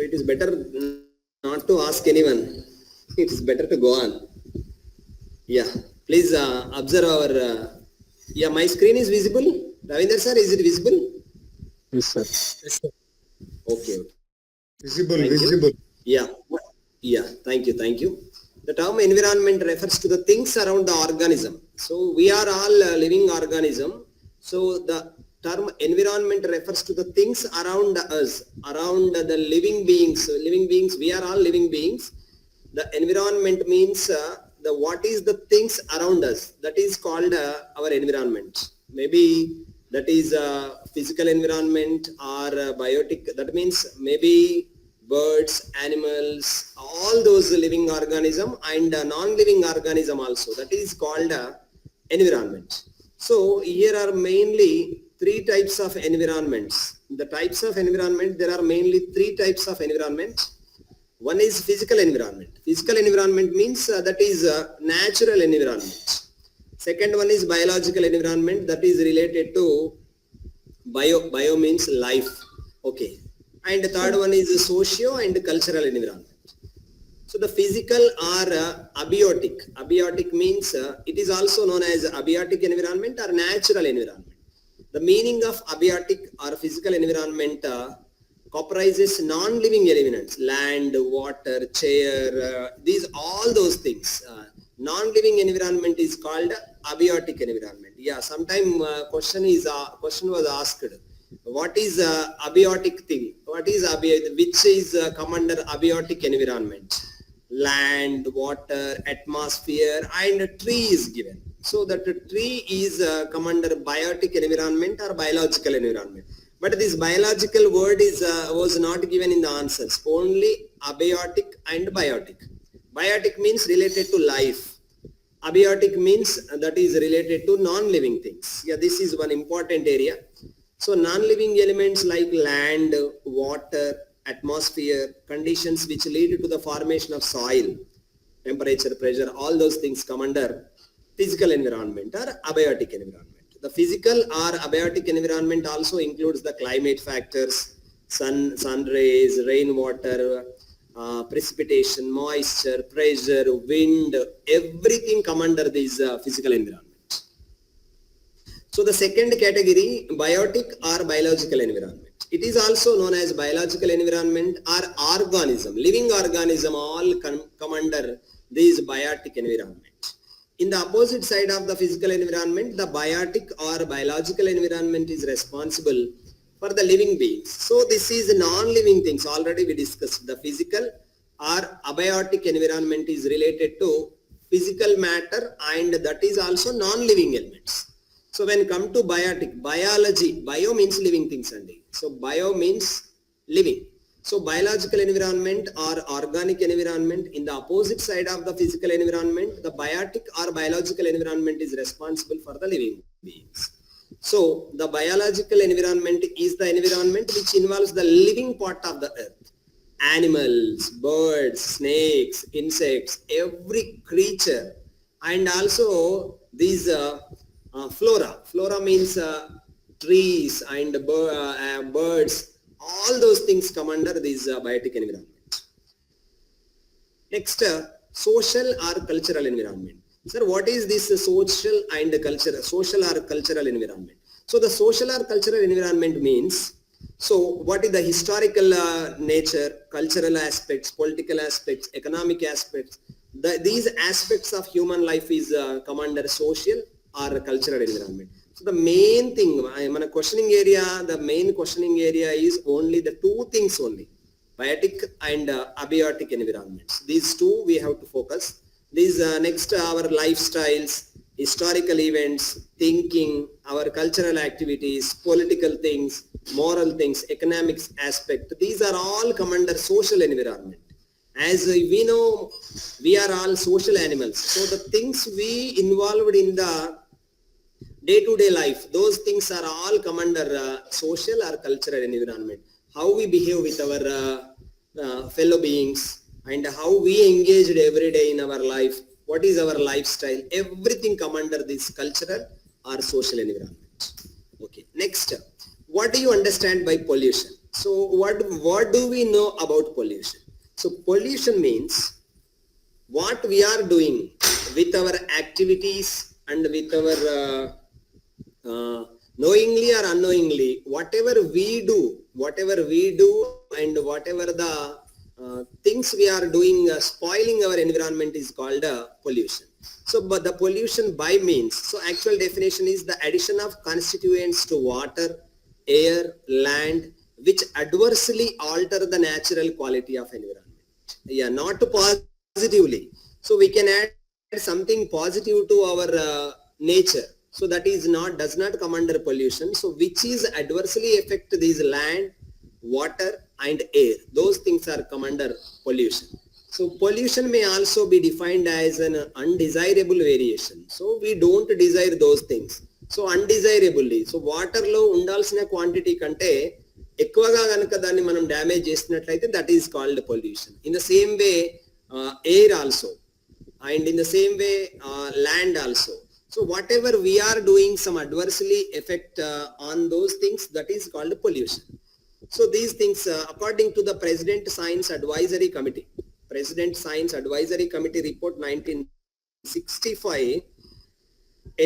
it is better not to ask anyone. It is better to go on. Yeah, please observe our. Yeah, my screen is visible. Ravinder sir, is it visible? Yes, sir. Yes, sir. Okay. Visible, Thank you. visible. Yeah. Yeah. Thank you. Thank you. The term environment refers to the things around the organism. So we are all living organism. So the term environment refers to the things around us, around the living beings. Living beings, we are all living beings. The environment means the what is the things around us. That is called our environment. Maybe that is physical environment or biotic. That means maybe birds, animals, all those living organism and non-living organism also. That is called environment. So here are mainly three types of environments. The types of environment, there are mainly three types of environment. One is physical environment. Physical environment means that is natural environment. Second one is biological environment, that is related to bio means life. Okay. And the third one is socio and cultural environment. So the physical or abiotic. Abiotic means it is also known as abiotic environment or natural environment. The meaning of abiotic or physical environment comprises non-living elements, land, water, chair, these all those things. Non-living environment is called abiotic environment. Yeah, sometime question was asked. What is abiotic thing? What is abiotic? Which is come under abiotic environment? Land, water, atmosphere, and a tree is given. So that tree is come under biotic environment or biological environment. But this biological word is was not given in the answers. Only abiotic and biotic. Biotic means related to life. Abiotic means that is related to non-living things. Yeah, this is one important area. So non-living elements like land, water, atmosphere, conditions which lead to the formation of soil, temperature, pressure, all those things come under physical environment or abiotic environment. The physical or abiotic environment also includes the climate factors, sun rays, rainwater, precipitation, moisture, pressure, wind, everything come under this physical environment. So the second category, biotic or biological environment. It is also known as biological environment or organism. Living organism all come under this biotic environment. In the opposite side of the physical environment, the biotic or biological environment is responsible for the living beings. So this is non-living things. Already we discussed the physical or abiotic environment is related to physical matter and that is also non-living elements. So when come to biotic, biology, bio means living things only. So bio means living. So biological environment or organic environment, in the opposite side of the physical environment, the biotic or biological environment is responsible for the living beings. So the biological environment is the environment which involves the living part of the earth. Animals, birds, snakes, insects, every creature, and also these flora. Flora means trees and birds. All those things come under this biotic environment. Next, social or cultural environment. Sir, what is this social and cultural? Social or cultural environment. So the social or cultural environment means, so what is the historical nature, cultural aspects, political aspects, economic aspects. These aspects of human life is come under social or cultural environment. So the main thing, మన questioning area, the main questioning area is only the two things only, biotic and abiotic environments. These two we have to focus. These next our lifestyles, historical events, thinking, our cultural activities, political things, moral things, economics aspect. These are all come under social environment. As we know, we are all social animals. So the things we involved in the day-to-day life, those things are all come under social or cultural environment. How we behave with our fellow beings and how we engaged every day in our life, what is our lifestyle, everything come under this cultural or social environment. Okay, next, what do you understand by pollution? So what do we know about pollution? So pollution means what we are doing with our activities and with our knowingly or unknowingly, whatever we do and whatever the things we are doing spoiling our environment is called pollution. So but the pollution by means, so actual definition is the addition of constituents to water, air, land, which adversely alter the natural quality of environment. Yeah, not positively. So we can add something positive to our nature, so that is not, does not come under pollution. So which is adversely affect these land, water and air, those things are come under pollution. So pollution may also be defined as an undesirable variation. So we don't desire those things. So undesirably, so వాటర్లో ఉండాల్సిన quantity కంటే ఎక్కువగా కనుక దాన్ని మనం damage చేసినట్లయితే that is called pollution. In the same way air also, and in the same way land also. So whatever we are doing some adversely effect on those things, that is called pollution. So these things according to the President Science Advisory Committee report 1965,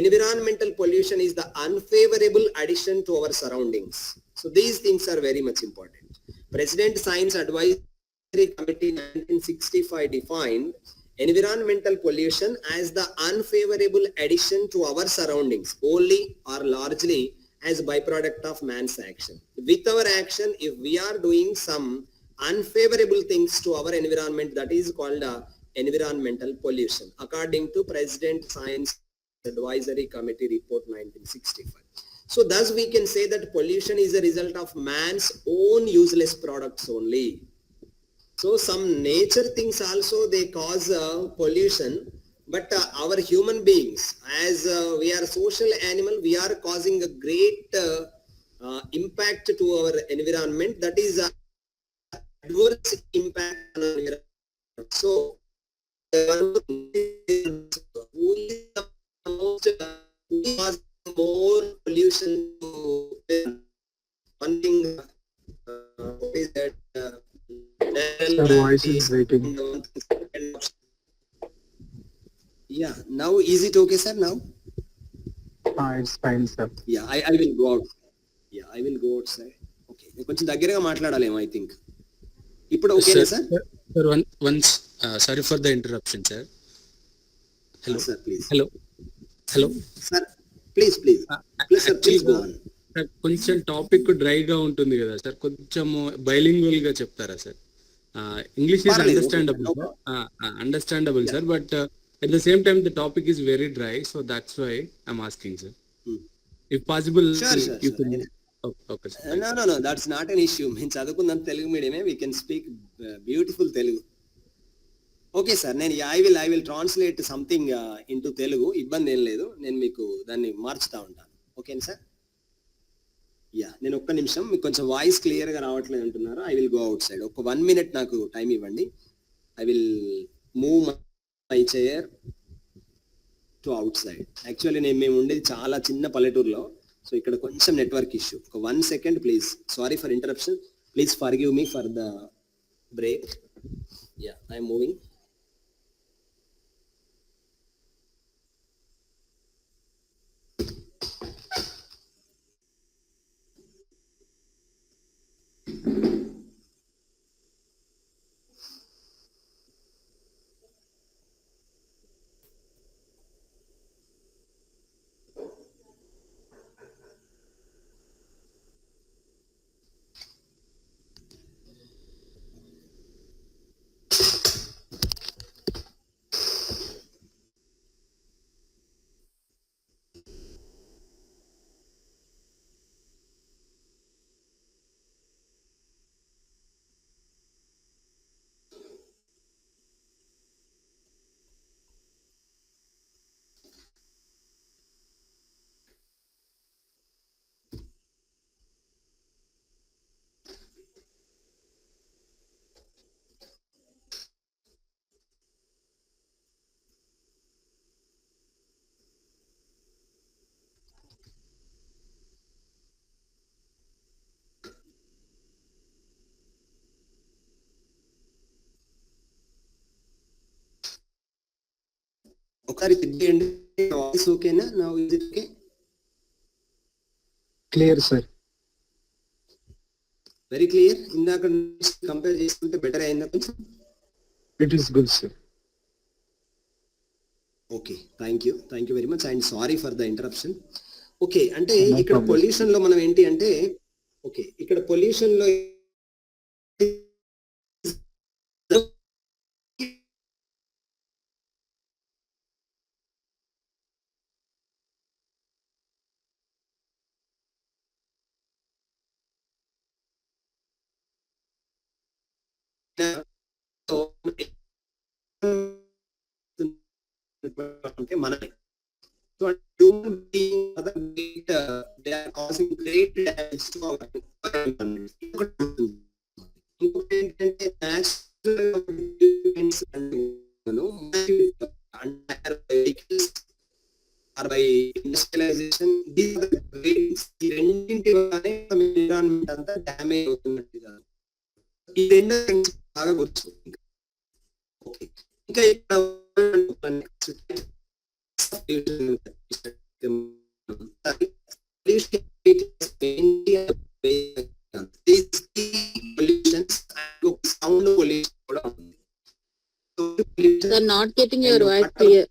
environmental pollution is the unfavorable addition to our surroundings. So these things are very much important. President Science Advisory Committee 1965 defined environmental pollution as the unfavorable addition to our surroundings only or largely as byproduct of man's action. With our action, if we are doing some unfavorable things to our environment, that is called environmental pollution, according to President Science Advisory Committee report 1965. So thus we can say that pollution is a result of man's own useless products only. So some nature things also they cause pollution, but our human beings, as we are social animal, we are causing a great impact to our environment, that is adverse impact on our environment. So who is the most who cause more pollution to one thing is that Sir, voice is breaking. Yeah, now is it okay, sir? Now It's fine, sir. yeah, I will go out. Yeah, I will go outside. Okay, కొంచెం దగ్గరగా మాట్లాడాలేమో I think. ఇప్పుడు ఓకేనా sir? Sir, once sorry for the interruption, sir. Hello, sir, please. hello Sir, please sir, please go on. కొంచెం topic డ్రైగా ఉంటుంది కదా sir, కొంచెం bilingual గా చెప్తారా sir? English is understandable sir, but at the same time the topic is very dry, so that's why I'm asking, sir. If possible, Sure, you sir. can. Okay, sir. No, that's not an issue. మేము చదువుకున్నాం తెలుగు మీడియమే, we can speak beautiful Telugu. Okay sir, నేను I will translate something into Telugu, ఇబ్బంది ఏం లేదు, నేను మీకు దాన్ని మార్చుతా ఉంటాను. ఓకేనా సార్? యా, నేను ఒక్క నిమిషం, మీకు కొంచెం వాయిస్ క్లియర్గా రావట్లేదు అంటున్నారు. I will go out side. ఒక 1 minute నాకు టైం ఇవ్వండి. I will move my chair to out side. Actually మేము ఉండేది చాలా చిన్న పల్లెటూరులో, సో ఇక్కడ కొంచెం నెట్వర్క్ ఇష్యూ. ఒక 1 second please. Sorry for interruption, please forgive me for the break. Yeah, I'm moving. ఒకసారి చెక్ చేయండి. వాయిస్ ఓకేనా? నా is it okay? Clear, sir. Very clear. ఇందాక కంపేర్ చేసుకుంటే బెటర్ అయిందా కొంచెం? It is good, sir. Okay, thank you very much and sorry for the interruption. Okay, అంటే No ఇక్కడ problem. పొల్యూషన్ లో మనం ఏంటి అంటే, ఓకే ఇక్కడ పొల్యూషన్ లో అంటే మనమే. So human being other great, they are causing great damage to our environment. ఇంకొకటి ఏంటంటే natural events and vehicles or by industrialization, these are the great, ఈ రెండింటి వల్లనే ఎన్విరాన్మెంట్ అంతా డ్యామేజ్ అవుతున్నట్టుగా ఈ రెండు things బాగా గుర్తుంది. ఓకే, ఇంకా ఇక్కడ సౌండ్ పొల్యూషన్ కూడా ఉంది. Sir, not getting your voice clear.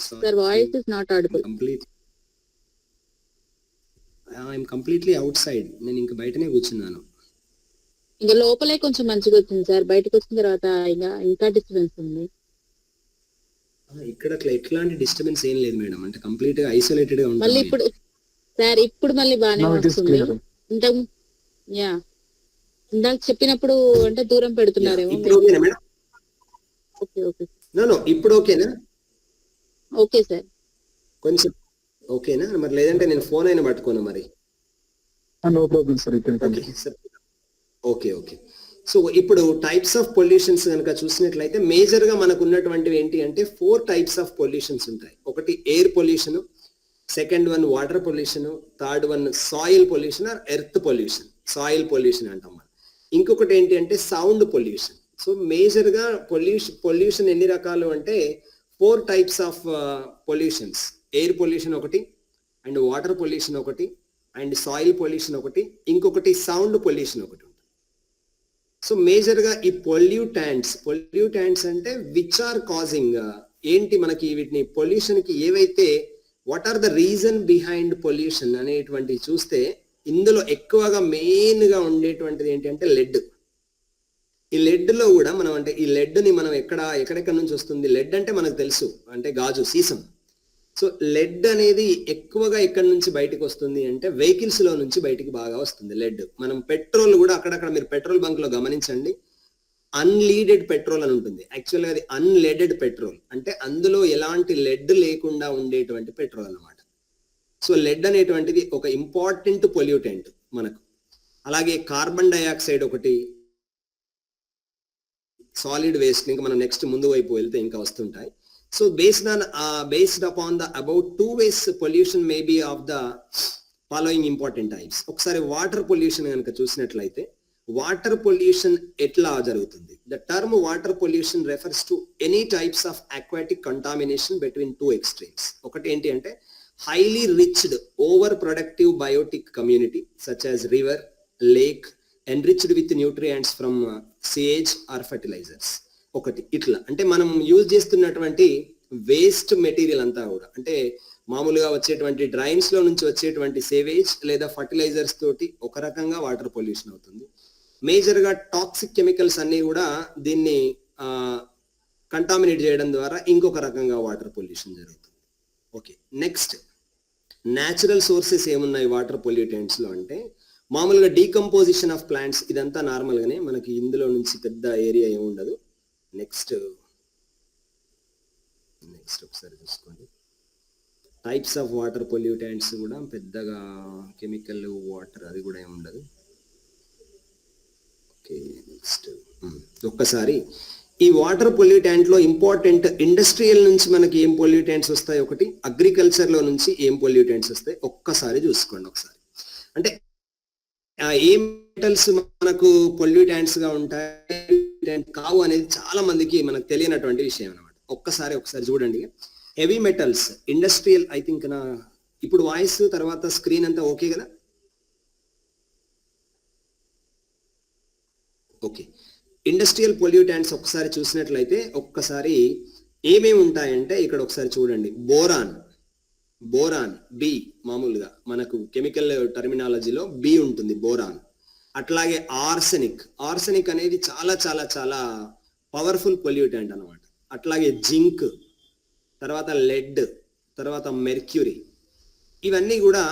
Sir, voice is not audible. I'm completely out side. నేను ఇంకా బయటనే కూర్చున్నాను. ఇంకా లోపలే కొంచెం మంచిగా వచ్చింది సార్, బయటకు వచ్చిన తర్వాత ఇంకా డిస్టర్బెన్స్ ఉంది. ఇక్కడ ఎట్లాంటి డిస్టర్బెన్స్ ఏం లేదు మేడం, అంటే కంప్లీట్ గా ఐసోలేటెడ్ గా మళ్ళీ ఉంటుంది. ఇప్పుడు సార్ ఇప్పుడు మళ్ళీ బాగానే Now it is వస్తుంది. clear. ఇంతకు యా ఇందాక చెప్పినప్పుడు అంటే దూరం పెడుతున్నారేమో. ఇప్పుడు ఓకేనా మేడం? ఓకే ఓకే నో ఇప్పుడు ఓకేనా? Okay sir. కొంచెం ఓకేనా మరి? లేదంటే నేను ఫోన్ అయినా పట్టుకోను మరి. No problem, sir. You can okay continue. Sir. Okay. So ఇప్పుడు టైప్స్ ఆఫ్ పొల్యూషన్స్ కనుక చూసినట్లయితే మేజర్ గా మనకు ఉన్నటువంటివి ఏంటి అంటే 4 టైప్స్ ఆఫ్ పొల్యూషన్స్ ఉంటాయి. ఒకటి air pollution, second one water pollution, third one soil pollution or earth pollution, soil pollution అంటాం మనం. ఇంకొకటి ఏంటి అంటే సౌండ్ పొల్యూషన్. సో మేజర్ గా పొల్యూషన్ ఎన్ని రకాలు అంటే 4 types of pollutions. Air pollution ఒకటి, అండ్ వాటర్ పొల్యూషన్ ఒకటి, అండ్ సాయిల్ పొల్యూషన్ ఒకటి, ఇంకొకటి సౌండ్ పొల్యూషన్ ఒకటి. సో మేజర్ గా ఈ పొల్యూటాంట్స్ అంటే విచ్ ఆర్ కాజింగ్, ఏంటి మనకి వీటిని పొల్యూషన్ కి ఏవైతే what are the reason behind pollution అనేటువంటి చూస్తే ఇందులో ఎక్కువగా మెయిన్ గా ఉండేటువంటిది ఏంటి అంటే లెడ్. ఈ లెడ్ లో కూడా మనం అంటే ఈ లెడ్ ని మనం ఎక్కడెక్కడ నుంచి వస్తుంది? లెడ్ అంటే మనకు తెలుసు అంటే గాజు, సీసం. సో లెడ్ అనేది ఎక్కువగా ఎక్కడి నుంచి బయటకు వస్తుంది అంటే వెహికల్స్ లో నుంచి బయటికి బాగా వస్తుంది లెడ్. మనం పెట్రోల్ కూడా అక్కడక్కడ మీరు పెట్రోల్ బంక్ లో గమనించండి, అన్లీడెడ్ పెట్రోల్ అని ఉంటుంది. యాక్చువల్గా అది అన్లెడెడ్ పెట్రోల్, అంటే అందులో ఎలాంటి లెడ్ లేకుండా ఉండేటువంటి పెట్రోల్ అన్నమాట. సో లెడ్ అనేటువంటిది ఒక ఇంపార్టెంట్ పొల్యూటెంట్ మనకు. అలాగే కార్బన్ డైఆక్సైడ్ ఒకటి, సాలిడ్ వేస్ట్, ఇంకా మనం నెక్స్ట్ ముందు వైపు వెళ్తే ఇంకా వస్తుంటాయి. So based upon the about 2 ways pollution may be of the following important types. ఒకసారి వాటర్ పొల్యూషన్ కనుక చూసినట్లయితే వాటర్ పొల్యూషన్ ఎట్లా జరుగుతుంది? The term water pollution refers to any types of aquatic contamination between 2 extremes. ఒకటి ఏంటి అంటే highly riched over productive biotic community such as river, lake enriched with nutrients from sewage or fertilizers. ఒకటి ఇట్లా అంటే మనం use చేస్తున్నటువంటి waste material అంతా కూడా అంటే మామూలుగా వచ్చేటువంటి డ్రైన్స్ లో నుంచి వచ్చేటువంటి సేవేజ్ లేదా ఫర్టిలైజర్స్ తోటి ఒక రకంగా వాటర్ పొల్యూషన్ అవుతుంది. మేజర్ గా టాక్సిక్ కెమికల్స్ అన్ని కూడా దీన్ని కంటామినేట్ చేయడం ద్వారా ఇంకొక రకంగా వాటర్ పొల్యూషన్ జరుగుతుంది. ఓకే, నెక్స్ట్ న్యాచురల్ సోర్సెస్ ఏమున్నాయి వాటర్ పొల్యూటెంట్స్ లో అంటే మామూలుగా డీకంపోజిషన్ ఆఫ్ ప్లాంట్స్, ఇదంతా నార్మల్ గానే మనకి ఇందులో నుంచి పెద్ద ఏరియా ఏముండదు. నెక్స్ట్ ఒకసారి చూసుకోండి. టైప్స్ ఆఫ్ వాటర్ పొల్యూటెంట్స్ కూడా పెద్దగా కెమికల్ వాటర్ అది కూడా ఏమి ఉండదు. ఓకే, నెక్స్ట్ ఒక్కసారి ఈ వాటర్ పొల్యూటెంట్ లో ఇంపార్టెంట్ ఇండస్ట్రియల్ నుంచి మనకి ఏం పొల్యూటెంట్స్ వస్తాయి, ఒకటి అగ్రికల్చర్ లో నుంచి ఏం పొల్యూటెంట్స్ వస్తాయి ఒక్కసారి చూసుకోండి. ఒకసారి అంటే ఏ మెటల్స్ మనకు పొల్యూటెంట్స్ గా ఉంటాయి పొల్యూటెంట్ కావు అనేది చాలా మందికి మనకు తెలియనటువంటి విషయం అనమాట. ఒకసారి చూడండి. Heavy metals industrial, I think నా ఇప్పుడు వాయిస్ తర్వాత స్క్రీన్ అంతా ఓకే కదా? ఓకే. ఇండస్ట్రియల్ పొల్యూటెంట్స్ ఒక్కసారి చూసినట్లయితే ఒక్కసారి ఏమేమి ఉంటాయంటే ఇక్కడ ఒకసారి చూడండి. బోరాన్ బి, మామూలుగా మనకు కెమికల్ టర్మినాలజీలో బి ఉంటుంది, బోరాన్. అట్లాగే ఆర్సెనిక్ అనేది చాలా చాలా చాలా పవర్ఫుల్ పొల్యూటెంట్ అనమాట. అట్లాగే జింక్, తర్వాత లెడ్, తర్వాత మెర్క్యూరీ. ఇవన్నీ కూడా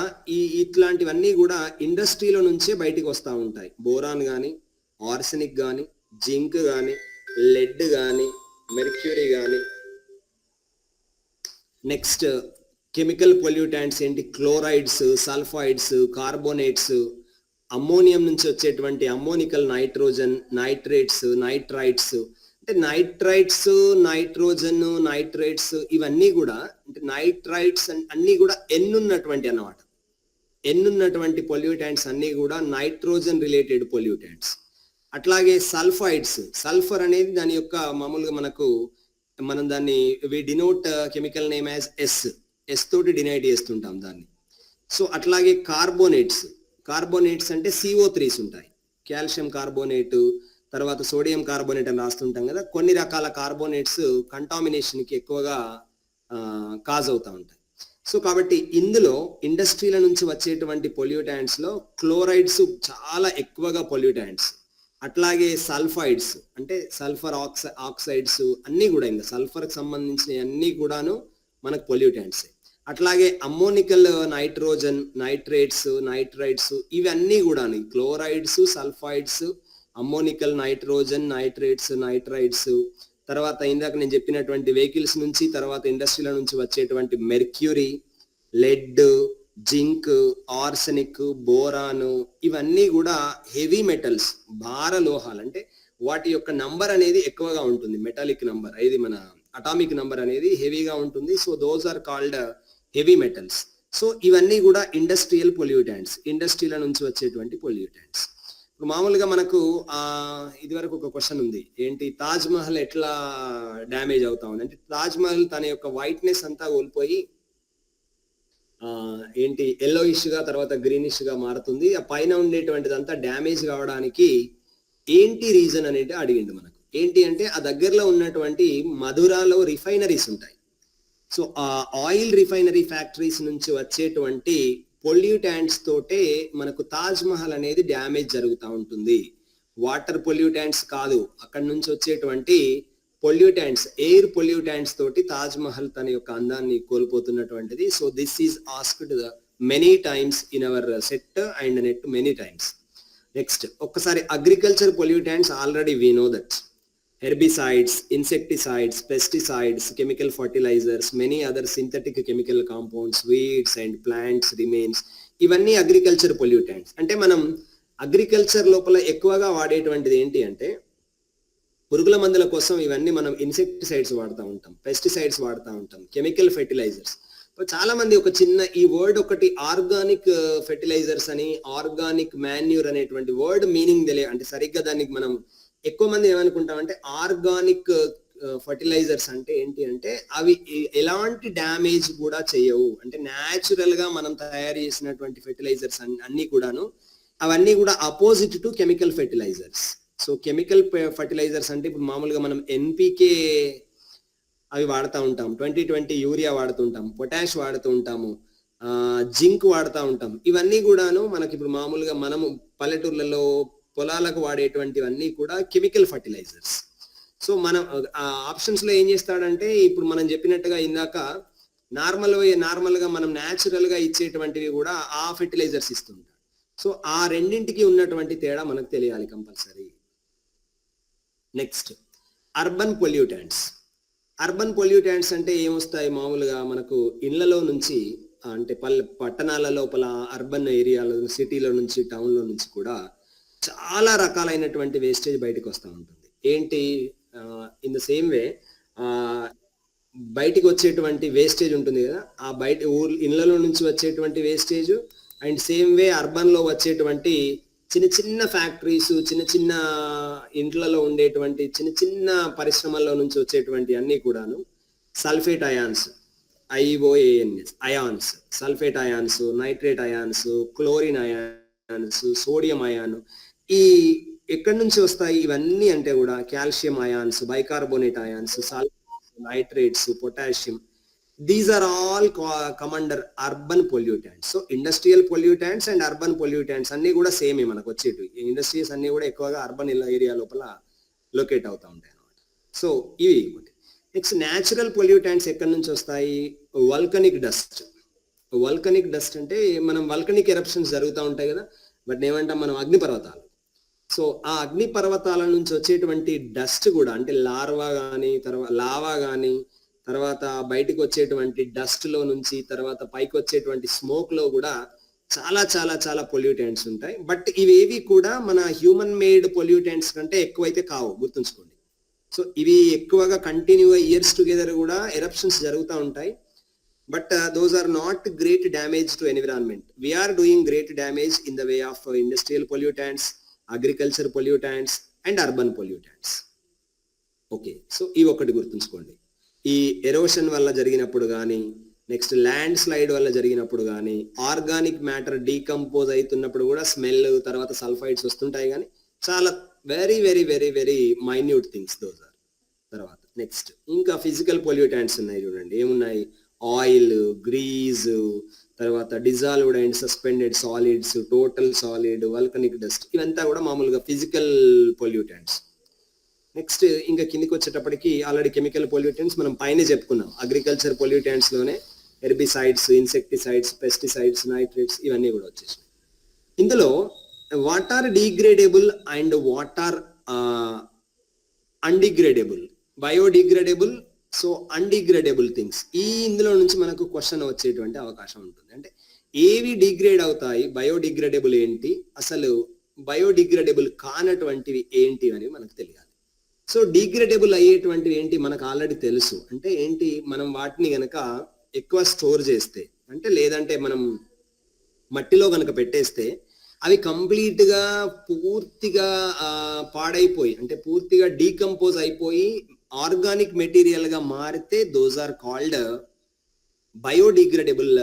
ఇట్లాంటివన్నీ కూడా ఇండస్ట్రీలో నుంచే బయటికి వస్తూ ఉంటాయి. బోరాన్ కానీ, ఆర్సెనిక్ కానీ, జింక్ కానీ, లెడ్ కానీ, మెర్క్యూరీ కానీ. నెక్స్ట్ కెమికల్ పొల్యూటెంట్స్ ఏంటి? క్లోరైడ్స్, సల్ఫైడ్స్, కార్బోనేట్స్, అమ్మోనియం నుంచి వచ్చేటువంటి అమ్మోనికల్ నైట్రోజన్, నైట్రేట్స్, నైట్రైట్స్. అంటే నైట్రైట్స్, నైట్రోజన్, నైట్రేట్స్ ఇవన్నీ కూడా, అంటే నైట్రైట్స్ అన్నీ కూడా ఎన్నున్నటువంటి అన్నమాట. ఎన్నున్నటువంటి పొల్యూటెంట్స్ అన్నీ కూడా నైట్రోజన్ రిలేటెడ్ పొల్యూటెంట్స్. అట్లాగే సల్ఫైడ్స్, సల్ఫర్ అనేది దాని యొక్క మామూలుగా మనం దాన్ని we denote chemical name as S తోటి డినైట్ చేస్తుంటాం దాన్ని. సో అట్లాగే కార్బోనేట్స్ అంటే CO3s ఉంటాయి. కాల్షియం కార్బోనేట్, తర్వాత సోడియం కార్బోనేట్ అని రాస్తుంటాం కదా. కొన్ని రకాల కార్బోనేట్స్ కంటామినేషన్కి ఎక్కువగా కాజ్ అవుతూ ఉంటాయి. సో కాబట్టి ఇందులో ఇండస్ట్రీల నుంచి వచ్చేటువంటి పొల్యూటెంట్స్ లో క్లోరైడ్స్ చాలా ఎక్కువగా పొల్యూటెంట్స్. అట్లాగే సల్ఫైడ్స్ అంటే సల్ఫర్ ఆక్సైడ్స్ అన్నీ కూడా, ఇంకా సల్ఫర్కి సంబంధించిన అన్నీ కూడాను మనకు పొల్యూటెంట్స్. అట్లాగే అమ్మోనికల్ నైట్రోజన్, నైట్రేట్స్, నైట్రైట్స్ ఇవన్నీ కూడా chlorides, sulphides, ammoniacal nitrogen, nitrates, nitrites. తర్వాత ఇందాక నేను చెప్పినటువంటి వెహికల్స్ నుంచి, తర్వాత ఇండస్ట్రీల నుంచి వచ్చేటువంటి మెర్క్యూరీ, లెడ్, జింక్, ఆర్సెనిక్, బోరాను ఇవన్నీ కూడా హెవీ మెటల్స్, భార లోహాలు. అంటే వాటి యొక్క నంబర్ అనేది ఎక్కువగా ఉంటుంది, మెటాలిక్ నంబర్, ఇది మన అటామిక్ నంబర్ అనేది హెవీగా ఉంటుంది. So those are called heavy metals. So ఇవన్నీ కూడా ఇండస్ట్రియల్ పొల్యూటెంట్స్, ఇండస్ట్రీల నుంచి వచ్చేటువంటి పొల్యూటెంట్స్. ఇప్పుడు మామూలుగా మనకు ఇది వరకు ఒక క్వశ్చన్ ఉంది, ఏంటి తాజ్ మహల్ ఎట్లా డ్యామేజ్ అవుతా ఉంది అంటే, తాజ్ మహల్ తన యొక్క వైట్నెస్ అంతా కోల్పోయి ఏంటి ఎల్లోయిష్ గా, తర్వాత గ్రీనిష్ గా మారుతుంది. ఆ పైన ఉండేటువంటిదంతా డ్యామేజ్ కావడానికి ఏంటి రీజన్ అనేది అడిగిండు మనకు. ఏంటి అంటే ఆ దగ్గరలో ఉన్నటువంటి మధురాలో రిఫైనరీస్ ఉంటాయి. సో ఆ ఆయిల్ రిఫైనరీ ఫ్యాక్టరీస్ నుంచి వచ్చేటువంటి పొల్యూటెంట్స్ తోటే మనకు తాజ్ మహల్ అనేది డ్యామేజ్ జరుగుతూ ఉంటుంది. వాటర్ పొల్యూటెంట్స్ కాదు, అక్కడ నుంచి వచ్చేటువంటి పొల్యూటెంట్స్, ఎయిర్ పొల్యూటెంట్స్ తోటి తాజ్ మహల్ తన యొక్క అందాన్ని కోల్పోతున్నటువంటిది. So this is asked many times in our SET and NET many times. Next ఒక్కసారి agriculture pollutants, already we know that herbicides, insecticides, pesticides, chemical fertilizers, many other synthetic chemical compounds, weeds and plants remains. ఇవన్నీ agriculture pollutants. అంటే మనం agriculture లోపల ఎక్కువగా వాడేటువంటిది ఏంటి అంటే పురుగుల మందుల కోసం ఇవన్నీ మనం ఇన్సెక్టిసైడ్స్ వాడుతూ ఉంటాం, పెస్టిసైడ్స్ వాడుతూ ఉంటాం, కెమికల్ ఫెర్టిలైజర్స్. చాలా మంది ఒక చిన్న ఈ వర్డ్ ఒకటి ఆర్గానిక్ ఫెర్టిలైజర్స్ అని, ఆర్గానిక్ మాన్యూర్ అనేటువంటి వర్డ్ మీనింగ్ తెలియ, అంటే సరిగ్గా దానికి మనం ఎక్కువ మంది ఏమనుకుంటామంటే ఆర్గానిక్ ఫర్టిలైజర్స్ అంటే ఏంటి అంటే అవి ఎలాంటి డ్యామేజ్ కూడా చేయవు, అంటే న్యాచురల్ గా మనం తయారు చేసినటువంటి ఫెర్టిలైజర్స్ అన్ని కూడాను, అవన్నీ కూడా opposite to chemical fertilizers. So chemical fertilizers అంటే ఇప్పుడు మామూలుగా మనం ఎన్పికే అవి వాడుతూ ఉంటాం, 2020 యూరియా వాడుతుంటాం, పొటాష్ వాడుతూ ఉంటాము, జింక్ వాడుతూ ఉంటాం. ఇవన్నీ కూడాను మనకి ఇప్పుడు మామూలుగా మనము పల్లెటూర్లలో పొలాలకు వాడేటువంటివన్నీ కూడా కెమికల్ ఫర్టిలైజర్స్. సో మనం ఆప్షన్స్ లో ఏం చేస్తాడంటే ఇప్పుడు మనం చెప్పినట్టుగా ఇందాక నార్మల్ గా మనం న్యాచురల్ గా ఇచ్చేటువంటివి కూడా ఆ ఫెర్టిలైజర్స్ ఇస్తుంటాడు. సో ఆ రెండింటికి ఉన్నటువంటి తేడా మనకు తెలియాలి compulsory. Next urban pollutants. Urban pollutants అంటే ఏమొస్తాయి, మామూలుగా మనకు ఇళ్లలో నుంచి, అంటే పట్టణాల లోపల, అర్బన్ ఏరియాలో, సిటీలో నుంచి, టౌన్లో నుంచి కూడా చాలా రకాలైనటువంటి వేస్టేజ్ బయటకు వస్తూ ఉంటుంది. ఏంటి ఇన్ ద సేమ్ వే బయటికి వచ్చేటువంటి వేస్టేజ్ ఉంటుంది కదా, ఆ బయట ఇళ్లలో నుంచి వచ్చేటువంటి wastage, and same way urban లో వచ్చేటువంటి చిన్న చిన్న ఫ్యాక్టరీస్, చిన్న చిన్న ఇంట్లలో ఉండేటువంటి చిన్న చిన్న పరిశ్రమల్లో నుంచి వచ్చేటువంటి అన్ని కూడాను sulphate ions, IOANS ions, sulphate ions, nitrate ions, chlorine ions, sodium ion, ఈ ఎక్కడి నుంచి వస్తాయి ఇవన్నీ అంటే కూడా calcium ions, bicarbonate ions, nitrates, potassium, these are all come under urban pollutants. So industrial pollutants and urban pollutants అన్ని కూడా సేమే మనకు వచ్చేటివి. ఇండస్ట్రీస్ అన్ని కూడా ఎక్కువగా అర్బన్ ఏరియా లోపల లొకేట్ అవుతూ ఉంటాయి అన్నమాట. సో ఇవి నెక్స్ట్ న్యాచురల్ పొల్యూటెంట్స్ ఎక్కడి నుంచి వస్తాయి? Volcanic dust. వల్కనిక్ డస్ట్ అంటే మనం వల్కనిక్ ఎరప్షన్స్ జరుగుతూ ఉంటాయి కదా, బట్ ఏమంటాం మనం అగ్నిపర్వతాలు. సో ఆ అగ్నిపర్వతాల నుంచి వచ్చేటువంటి డస్ట్ కూడా అంటే లార్వా కానీ లావా కానీ తర్వాత బయటకు వచ్చేటువంటి డస్ట్ లో నుంచి తర్వాత పైకి వచ్చేటువంటి స్మోక్ లో కూడా చాలా చాలా చాలా పొల్యూటెంట్స్ ఉంటాయి. బట్ ఇవేవి కూడా మన హ్యూమన్ మేడ్ పొల్యూటెంట్స్ కంటే ఎక్కువైతే కావు, గుర్తుంచుకోండి. సో ఇవి ఎక్కువగా కంటిన్యూ ఇయర్స్ టుగెదర్ కూడా ఎరప్షన్స్ జరుగుతూ ఉంటాయి. But those are not great damage to environment. We are doing great damage in the way of industrial pollutants, agriculture pollutants and urban pollutants. Okay, so ఇవి ఒకటి గుర్తుంచుకోండి. ఈ erosion వల్ల జరిగినప్పుడు కానీ, నెక్స్ట్ ల్యాండ్ స్లైడ్ వల్ల జరిగినప్పుడు కానీ, ఆర్గానిక్ మ్యాటర్ డీకంపోజ్ అవుతున్నప్పుడు కూడా స్మెల్, తర్వాత సల్ఫైడ్స్ వస్తుంటాయి. కానీ చాలా very very very very minute things those are. తర్వాత నెక్స్ట్ ఇంకా ఫిజికల్ పొల్యూటెంట్స్ ఉన్నాయి చూడండి, ఏమున్నాయి? ఆయిల్, గ్రీజ్, తర్వాత dissolved and suspended solids, total solid, volcanic dust, ఇవంతా కూడా మామూలుగా ఫిజికల్ పొల్యూటెంట్స్. నెక్స్ట్ ఇంకా కిందికి వచ్చేటప్పటికి ఆల్రెడీ కెమికల్ పొల్యూటెంట్స్ మనం పైన చెప్పుకున్నాం. అగ్రికల్చర్ పొల్యూటెంట్స్ లోనే హెర్బిసైడ్స్, ఇన్సెక్టిసైడ్స్, పెస్టిసైడ్స్, నైట్రేట్స్ ఇవన్నీ కూడా వచ్చేసాయి. ఇందులో what are degradable and what are undegradable, biodegradable, so undegradable things, ఇందులో నుంచి మనకు క్వశ్చన్ వచ్చేటువంటి అవకాశం ఉంటుంది. అంటే ఏవి డిగ్రేడ్ అవుతాయి, బయోడిగ్రేడబుల్ ఏంటి, అసలు బయోడిగ్రేడబుల్ కానటువంటివి ఏంటి అని మనకు తెలియాలి. సో డిగ్రేడబుల్ అయ్యేటువంటివి ఏంటి మనకు ఆల్రెడీ తెలుసు. అంటే ఏంటి, మనం వాటిని గనక ఎక్కువ స్టోర్ చేస్తే, అంటే లేదంటే మనం మట్టిలో గనక పెట్టేస్తే అవి కంప్లీట్ గా పూర్తిగా పాడైపోయి, అంటే పూర్తిగా డీకంపోజ్ అయిపోయి ఆర్గానిక్ మెటీరియల్ గా మారితే those are called biodegradable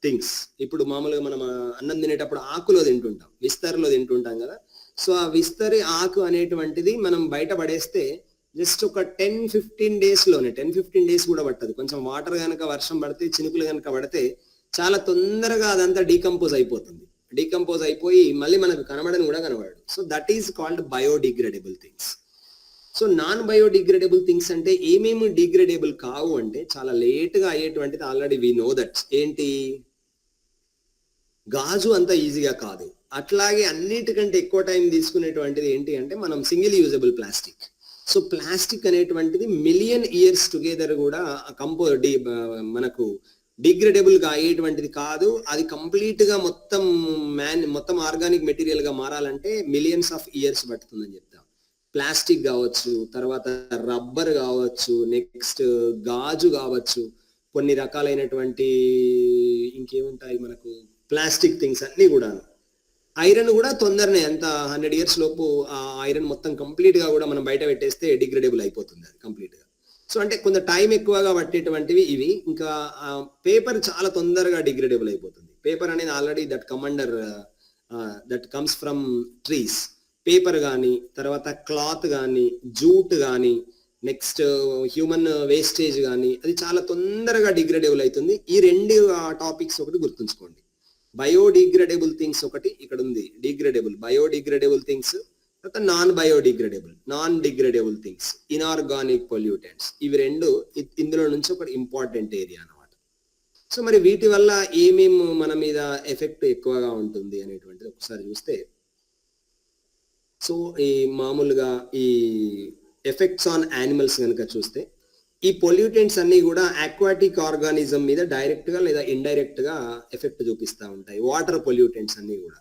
things. ఇప్పుడు మామూలుగా మనం అన్నం తినేటప్పుడు ఆకులో తింటుంటాం, విస్తరిలో తింటుంటాం కదా. సో ఆ విస్తరి ఆకు అనేటువంటిది మనం బయట పడేస్తే జస్ట్ ఒక 10-15 days లోనే, 10-15 days కూడా పట్టదు, కొంచెం వాటర్ కనుక వర్షం పడితే, చినుకులు కనుక పడితే చాలా తొందరగా అదంతా డీకంపోజ్ అయిపోతుంది. డీకంపోజ్ అయిపోయి మళ్ళీ మనకు కనబడని కూడా కనబడదు. So that is called biodegradable things. So non biodegradable things అంటే ఏమేమి డిగ్రేడబుల్ కావు అంటే చాలా లేట్ గా అయ్యేటువంటిది ఆల్రెడీ వి నో దట్. ఏంటి, గాజు అంత ఈజీగా కాదు. అట్లాగే అన్నిటికంటే ఎక్కువ టైం తీసుకునేటువంటిది ఏంటి అంటే మనం single usable plastic. So plastic అనేటువంటిది మిలియన్ ఇయర్స్ టుగెదర్ కూడా మనకు డిగ్రేడబుల్ గా అయ్యేటువంటిది కాదు. అది కంప్లీట్ గా మొత్తం ఆర్గానిక్ మెటీరియల్ గా మారాలంటే మిలియన్స్ ఆఫ్ ఇయర్స్ పడుతుందని చెప్తాం. ప్లాస్టిక్ కావచ్చు, తర్వాత రబ్బర్ కావచ్చు, నెక్స్ట్ గాజు కావచ్చు, కొన్ని రకాలైనటువంటి ఇంకేముంటాయి మనకు ప్లాస్టిక్ థింగ్స్ అన్ని కూడా. ఐరన్ కూడా తొందరనే, ఎంత 100 years లోపు ఆ ఐరన్ మొత్తం కంప్లీట్ గా కూడా మనం బయట పెట్టేస్తే డిగ్రేడబుల్ అయిపోతుంది అది కంప్లీట్ గా. సో అంటే కొంత టైం ఎక్కువగా పట్టేటువంటివి ఇవి. ఇంకా పేపర్ చాలా తొందరగా డిగ్రేడబుల్ అయిపోతుంది. పేపర్ అనేది already that comes from trees. Paper కానీ, తర్వాత క్లాత్ కానీ, జూట్ కానీ, నెక్స్ట్ హ్యూమన్ వేస్టేజ్ కానీ, అది చాలా తొందరగా డిగ్రేడబుల్ అవుతుంది. ఈ రెండు టాపిక్స్ ఒకటి గుర్తుంచుకోండి. బయోడిగ్రేడబుల్ థింగ్స్ ఒకటి ఇక్కడ ఉంది, డిగ్రేడబుల్ బయోడిగ్రేడబుల్ థింగ్స్, తర్వాత non biodegradable non degradable things, inorganic pollutants. ఇవి రెండు ఇందులో నుంచి ఒక ఇంపార్టెంట్ ఏరియా అన్నమాట. సో మరి వీటి వల్ల ఏమేమి మన మీద ఎఫెక్ట్ ఎక్కువగా ఉంటుంది అనేటువంటిది ఒకసారి చూస్తే, సో ఈ మామూలుగా ఈ ఎఫెక్ట్స్ ఆన్ యానిమల్స్ కనుక చూస్తే, ఈ పొల్యూటెంట్స్ అన్ని కూడా ఆక్వాటిక్ ఆర్గానిజం మీద డైరెక్ట్ గా లేదా ఇండైరెక్ట్ గా ఎఫెక్ట్ చూపిస్తూ ఉంటాయి. వాటర్ పొల్యూటెంట్స్ అన్ని కూడా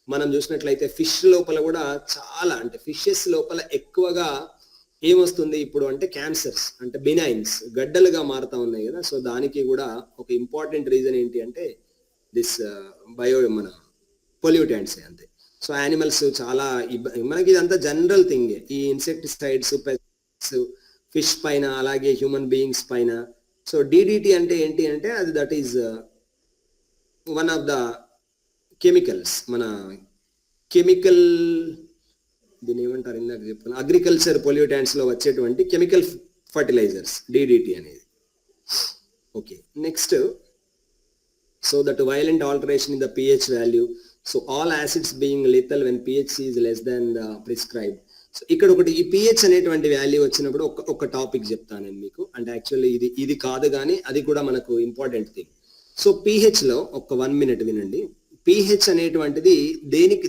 మనం చూసినట్లయితే ఫిష్ లోపల కూడా చాలా, అంటే ఫిషెస్ లోపల ఎక్కువగా ఏమొస్తుంది ఇప్పుడు అంటే క్యాన్సర్స్, అంటే బినైన్స్, గడ్డలుగా మారుతా ఉన్నాయి కదా. సో దానికి కూడా ఒక ఇంపార్టెంట్ రీజన్ ఏంటి అంటే దిస్ మన పొల్యూటెంట్స్ అంతే. సో యానిమల్స్ చాలా మనకి ఇదంతా జనరల్ థింగ్. ఈ ఇన్సెక్టిసైడ్స్, పెస్టిసైడ్స్ ఫిష్ పైన, అలాగే హ్యూమన్ బీయింగ్స్ పైన. సో డిడిటి అంటే ఏంటి అంటే అది that is one of the chemicals. మన కెమికల్ దీని ఏమంటారు, ఇందాక చెప్పాను, అగ్రికల్చర్ పొల్యూటెంట్స్ లో వచ్చేటువంటి కెమికల్ ఫర్టిలైజర్స్ డిడిటి అనేది. Okay, next, so that violent alteration in the pH value, so all acids being lethal when pH is less than the prescribed. So ఇక్కడ ఒకటి ఈ pH అనేటువంటి వాల్యూ వచ్చినప్పుడు ఒక టాపిక్ చెప్తాను నేను మీకు. అంటే యాక్చువల్లీ ఇది కాదు కానీ అది కూడా మనకు ఇంపార్టెంట్ థింగ్. సో pH లో ఒక 1 minute వినండి. pH అనేటువంటిది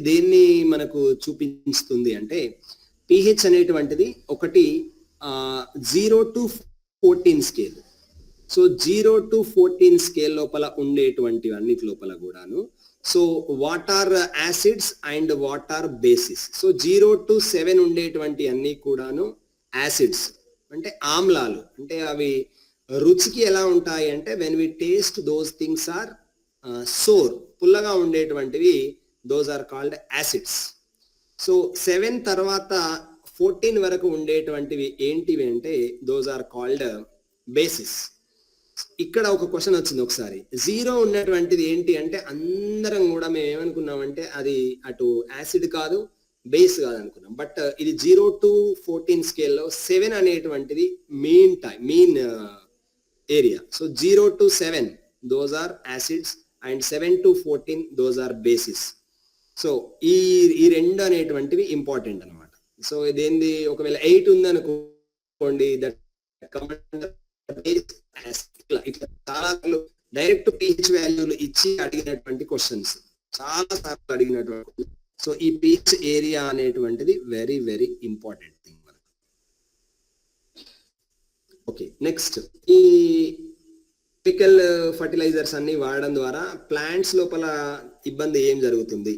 దేన్ని మనకు చూపిస్తుంది అంటే, pH అనేటువంటిది ఒకటి 0 to 14 scale. So 0 to 14 scale లోపల ఉండేటువంటి అన్నిటి లోపల కూడాను so what are acids and what are bases. So 0 to 7 ఉండేటువంటి అన్ని కూడాను యాసిడ్స్ అంటే ఆమ్లాలు. అంటే అవి రుచికి ఎలా ఉంటాయి అంటే when we taste those things are sour, పుల్లగా ఉండేటువంటివి, those are called acids. So 7 తర్వాత 14 వరకు ఉండేటువంటివి ఏంటివి అంటే దోస్ ఆర్ కాల్డ్ బేసిస్. ఇక్కడ ఒక క్వశ్చన్ వచ్చింది ఒకసారి. 0 ఉన్నటువంటిది ఏంటి అంటే అందరం కూడా మేము ఏమనుకున్నామంటే అది అటు యాసిడ్ కాదు, బేస్ కాదు అనుకున్నాం. బట్ ఇది 0 to 14 స్కేల్లో 7 అనేటువంటిది mean area. So 0 to 7 those are acids and 7 to 14 those are bases. So ఈ రెండు అనేటువంటివి ఇంపార్టెంట్ అనమాట. సో ఇదేంది, ఒకవేళ 8 ఉంది అనుకోండి, దట్ చాలా డైరెక్ట్ pH వాల్యూలు ఇచ్చి అడిగినటువంటి క్వశ్చన్స్, చాలా సార్లు అడిగినటువంటి. సో ఈ pH ఏరియా అనేటువంటిది వెరీ వెరీ ఇంపార్టెంట్ థింగ్ మనకు. ఓకే, నెక్స్ట్, ఈ కెమికల్ ఫర్టిలైజర్స్ అన్ని వాడడం ద్వారా ప్లాంట్స్ లోపల ఇబ్బంది ఏం జరుగుతుంది?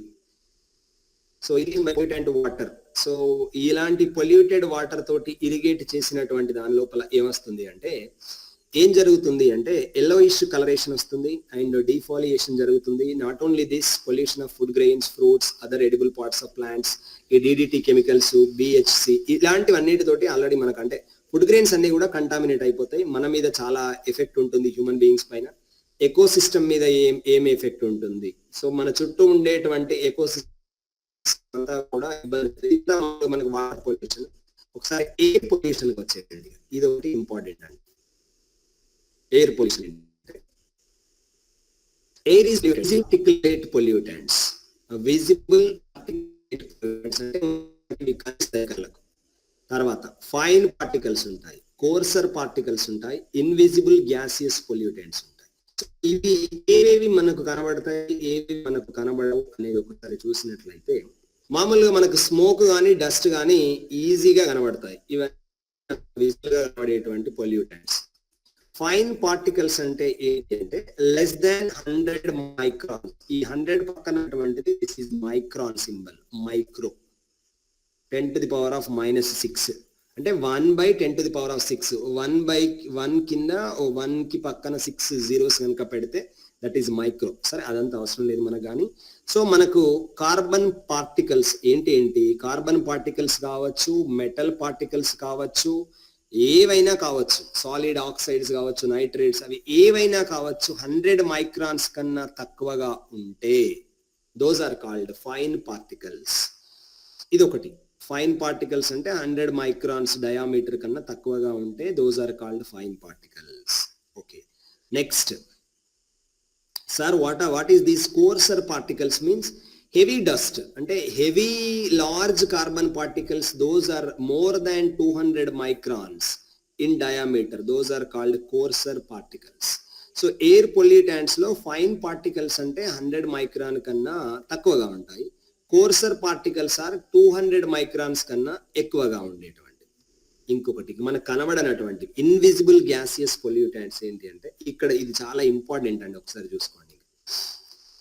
సో ఇది పొల్యూటెంట్ వాటర్. సో ఇలాంటి పొల్యూటెడ్ వాటర్ తోటి ఇరిగేట్ చేసినటువంటి దాని లోపల ఏమొస్తుంది అంటే, ఏం జరుగుతుంది అంటే ఎల్లోయిష్ కలరేషన్ వస్తుంది అండ్ డిఫాలియేషన్ జరుగుతుంది. Not only this, pollution of food grains, fruits, other edible parts of plants, ఈ డిడిటి కెమికల్స్, బిహెచ్సి, ఇలాంటివన్నిటితోటి ఆల్రెడీ మనకు అంటే ఫుడ్ గ్రెయిన్స్ అన్ని కూడా కంటామినేట్ అయిపోతాయి. మన మీద చాలా ఎఫెక్ట్ ఉంటుంది, హ్యూమన్ బీయింగ్స్ పైన. ఎకో సిస్టమ్ మీద ఏం ఎఫెక్ట్ ఉంటుంది? సో మన చుట్టూ ఉండేటువంటి ఎకో సిస్టమ్ అంతా కూడా ఇబ్బంది. మనకు వాటర్ పొల్యూషన్. ఒకసారి ఎయిర్ పొల్యూషన్ వచ్చేది, ఇది ఒకటి ఇంపార్టెంట్ అండి. Air pollution, air is visible pollutants. Visible అంటే తర్వాత ఫైన్ పార్టికల్స్ ఉంటాయి, కోర్సర్ పార్టికల్స్ ఉంటాయి, ఇన్విజిబుల్ గ్యాసియస్ పొల్యూటెంట్స్ ఉంటాయి. ఇవి ఏవేవి మనకు కనబడతాయి, ఏవి మనకు కనబడవు అనేది ఒకసారి చూసినట్లయితే, మామూలుగా మనకు స్మోక్ కానీ డస్ట్ కానీ ఈజీగా కనబడతాయి. ఇవన్నీ విజిబుల్ గా కనబడేటువంటి పొల్యూటెంట్స్. ఫైన్ పార్టికల్స్ అంటే ఏంటి అంటే లెస్ దాన్ 100 మైక్రాన్. ఈ 100 పక్కనటువంటిది this is micron symbol, micro. 10⁻⁻6 అంటే 1/10⁻6. 1/1 కింద 1 కి పక్కన 6 zeros కనుక పెడితే దట్ ఈస్ మైక్రో. సరే, అదంతా అవసరం లేదు మనకు. కానీ సో మనకు కార్బన్ పార్టికల్స్ ఏంటి, కార్బన్ పార్టికల్స్ కావచ్చు, మెటల్ పార్టికల్స్ కావచ్చు, ఏవైనా కావచ్చు, సాలిడ్ ఆక్సైడ్స్ కావచ్చు, నైట్రేట్స్, అవి ఏవైనా కావచ్చు, 100 మైక్రాన్స్ కన్నా తక్కువగా ఉంటే those are called fine particles. ఇది ఒకటి. ఫైన్ పార్టికల్స్ అంటే 100 మైక్రాన్స్ డయామీటర్ కన్నా తక్కువగా ఉంటే those are called fine particles. Okay, next, sir what is these coarser particles? Means heavy dust అంటే heavy large carbon particles, those are more than 200 microns in diameter, those are called coarser particles. So air pollutants లో fine particles అంటే 100 micron కన్నా తక్కువగా ఉంటాయి. Coarser particles are 200 microns కన్నా ఎక్కువగా ఉండేటువంటి. ఇంకొకటి మనకు కనబడనటువంటి ఇన్విజిబుల్ గ్యాసియస్ పొల్యూటెంట్స్ ఏంటి అంటే, ఇక్కడ ఇది చాలా ఇంపార్టెంట్ అండి, ఒకసారి చూసుకోండి.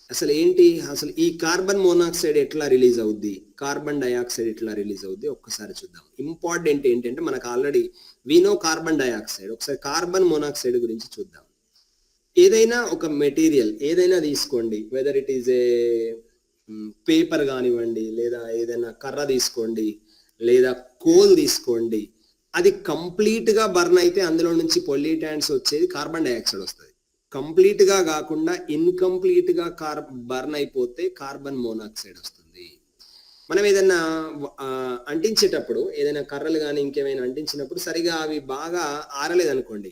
అసలు ఏంటి, అసలు ఈ కార్బన్ మోనాక్సైడ్ ఎట్లా రిలీజ్ అవుద్ది, కార్బన్ డైఆక్సైడ్ ఎట్లా రిలీజ్ అవుద్ది ఒక్కసారి చూద్దాం. ఇంపార్టెంట్ ఏంటంటే మనకు ఆల్రెడీ వీనో కార్బన్ డైఆక్సైడ్. ఒకసారి కార్బన్ మోనాక్సైడ్ గురించి చూద్దాం. ఏదైనా ఒక మెటీరియల్ ఏదైనా తీసుకోండి, whether it is a paper కానివ్వండి, లేదా ఏదైనా కర్ర తీసుకోండి, లేదా కోల్ తీసుకోండి, అది కంప్లీట్ గా బర్న్ అయితే అందులో నుంచి పొల్యూటాంట్స్ వచ్చేది కార్బన్ డైఆక్సైడ్ వస్తుంది. కంప్లీట్ గా కాకుండా ఇన్కంప్లీట్ గా బర్న్ అయిపోతే కార్బన్ మోనాక్సైడ్ వస్తుంది. మనం ఏదైనా అంటించేటప్పుడు ఏదైనా కర్రలు కానీ ఇంకేమైనా అంటించినప్పుడు సరిగా అవి బాగా ఆరలేదు అనుకోండి,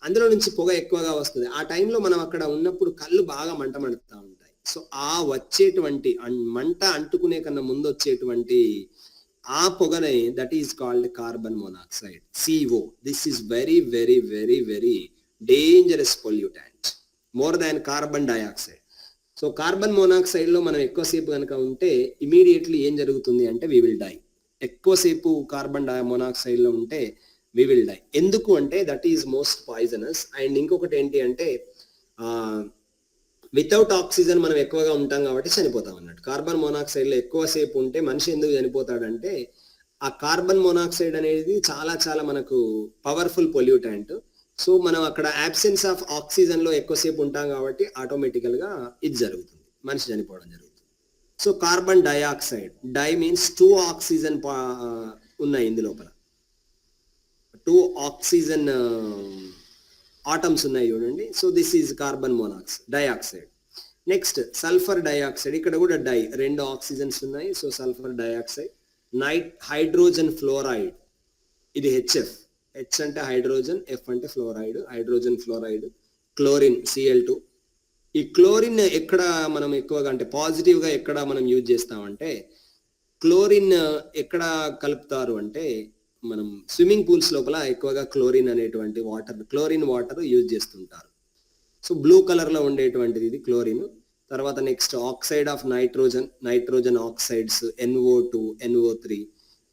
అందులో నుంచి పొగ ఎక్కువగా వస్తుంది. ఆ టైంలో మనం అక్కడ ఉన్నప్పుడు కళ్ళు బాగా మండుతూ ఉంటాయి. సో ఆ వచ్చేటువంటి మంట అంటుకునే కన్నా ముందు వచ్చేటువంటి ఆ పొగనే that is called carbon monoxide, CO. This is very very very very dangerous pollutant more than carbon dioxide. So carbon monoxide లో మనం ఎక్కువసేపు కనుక ఉంటే ఇమీడియట్లీ ఏం జరుగుతుంది అంటే వి విల్ డై. ఎక్కువసేపు కార్బన్ మోనాక్సైడ్ లో ఉంటే వి విల్ డై. ఎందుకు అంటే that is most poisonous. And ఇంకొకటి ఏంటి అంటే వితౌట్ ఆక్సిజన్ మనం ఎక్కువగా ఉంటాం కాబట్టి చనిపోతాం అన్నట్టు. కార్బన్ మోనాక్సైడ్ లో ఎక్కువసేపు ఉంటే మనిషి ఎందుకు చనిపోతాడంటే ఆ కార్బన్ మోనాక్సైడ్ అనేది చాలా చాలా మనకు పవర్ఫుల్ పొల్యూటాంట్. సో మనం అక్కడ అబ్సెన్స్ ఆఫ్ ఆక్సిజన్ లో ఎక్కువసేపు ఉంటాం కాబట్టి ఆటోమేటికల్ గా ఇది జరుగుతుంది, మనిషి చనిపోవడం జరుగుతుంది. So carbon dioxide, di means 2 oxygen ఉన్నాయి ఇందు లోపల, 2 ఆక్సిజన్ ఆటమ్స్ ఉన్నాయి చూడండి. So this is carbon dioxide. Next sulphur dioxide, ఇక్కడ కూడా డై, 2 ఆక్సిజన్స్ ఉన్నాయి. So sulphur dioxide. Hydrogen fluoride, ఇది HF. H అంటే హైడ్రోజన్, F అంటే fluoride, hydrogen fluoride. Chlorine Cl2. ఈ క్లోరిన్ ఎక్కడ మనం ఎక్కువగా అంటే పాజిటివ్ గా ఎక్కడ మనం యూజ్ చేస్తామంటే, క్లోరిన్ ఎక్కడ కలుపుతారు అంటే మనం స్విమ్మింగ్ పూల్స్ లోపల ఎక్కువగా క్లోరిన్ అనేటువంటి క్లోరిన్ వాటర్ యూజ్ చేస్తుంటారు. సో బ్లూ కలర్ లో ఉండేటువంటిది ఇది క్లోరిన్. తర్వాత next oxide of nitrogen oxides, NO2, NO3.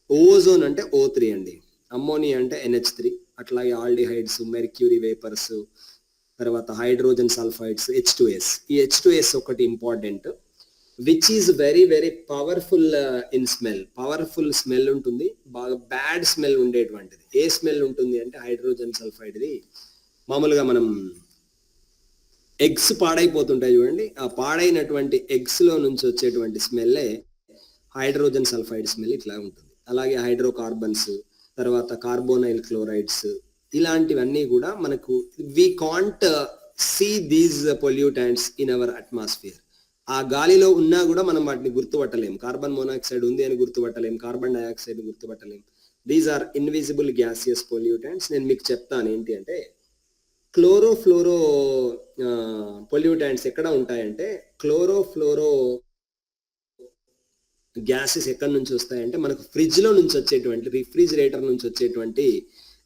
Ozone అంటే O3 అండి. అమ్మోనియా అంటే NH3. అట్లాగే ఆల్డిహైడ్స్, మెర్క్యూరీ వేపర్స్, తర్వాత హైడ్రోజన్ సల్ఫైడ్స్, H2S. ఈ H2S ఒకటి important, which is very very powerful in smell. Powerful smell ఉంటుంది, బాగా బ్యాడ్ స్మెల్ ఉండేటువంటిది. ఏ స్మెల్ ఉంటుంది అంటే హైడ్రోజన్ సల్ఫైడ్ది మామూలుగా మనం ఎగ్స్ పాడైపోతుంటాయి చూడండి, ఆ పాడైనటువంటి ఎగ్స్ లో నుంచి వచ్చేటువంటి స్మెల్లే హైడ్రోజన్ సల్ఫైడ్ స్మెల్ ఇట్లా ఉంటుంది. అలాగే హైడ్రోకార్బన్స్, తర్వాత కార్బోనైల్ క్లోరైడ్స్, ఇలాంటివన్నీ కూడా మనకు we can't see these pollutants in our atmosphere. ఆ గాలిలో ఉన్నా కూడా మనం వాటిని గుర్తుపట్టలేం. కార్బన్ మోనాక్సైడ్ ఉంది అని గుర్తుపట్టలేం, కార్బన్ డైఆక్సైడ్ గుర్తుపట్టలేం. These are invisible gaseous pollutants. నేను మీకు చెప్తాను ఏంటి అంటే, క్లోరోఫ్లోరో పొల్యూటాంట్స్ ఎక్కడ ఉంటాయంటే, క్లోరోఫ్లోరో గ్యాసెస్ ఎక్కడి నుంచి వస్తాయంటే మనకు ఫ్రిడ్జ్ లో నుంచి వచ్చేటువంటి, రిఫ్రిజిరేటర్ నుంచి వచ్చేటువంటి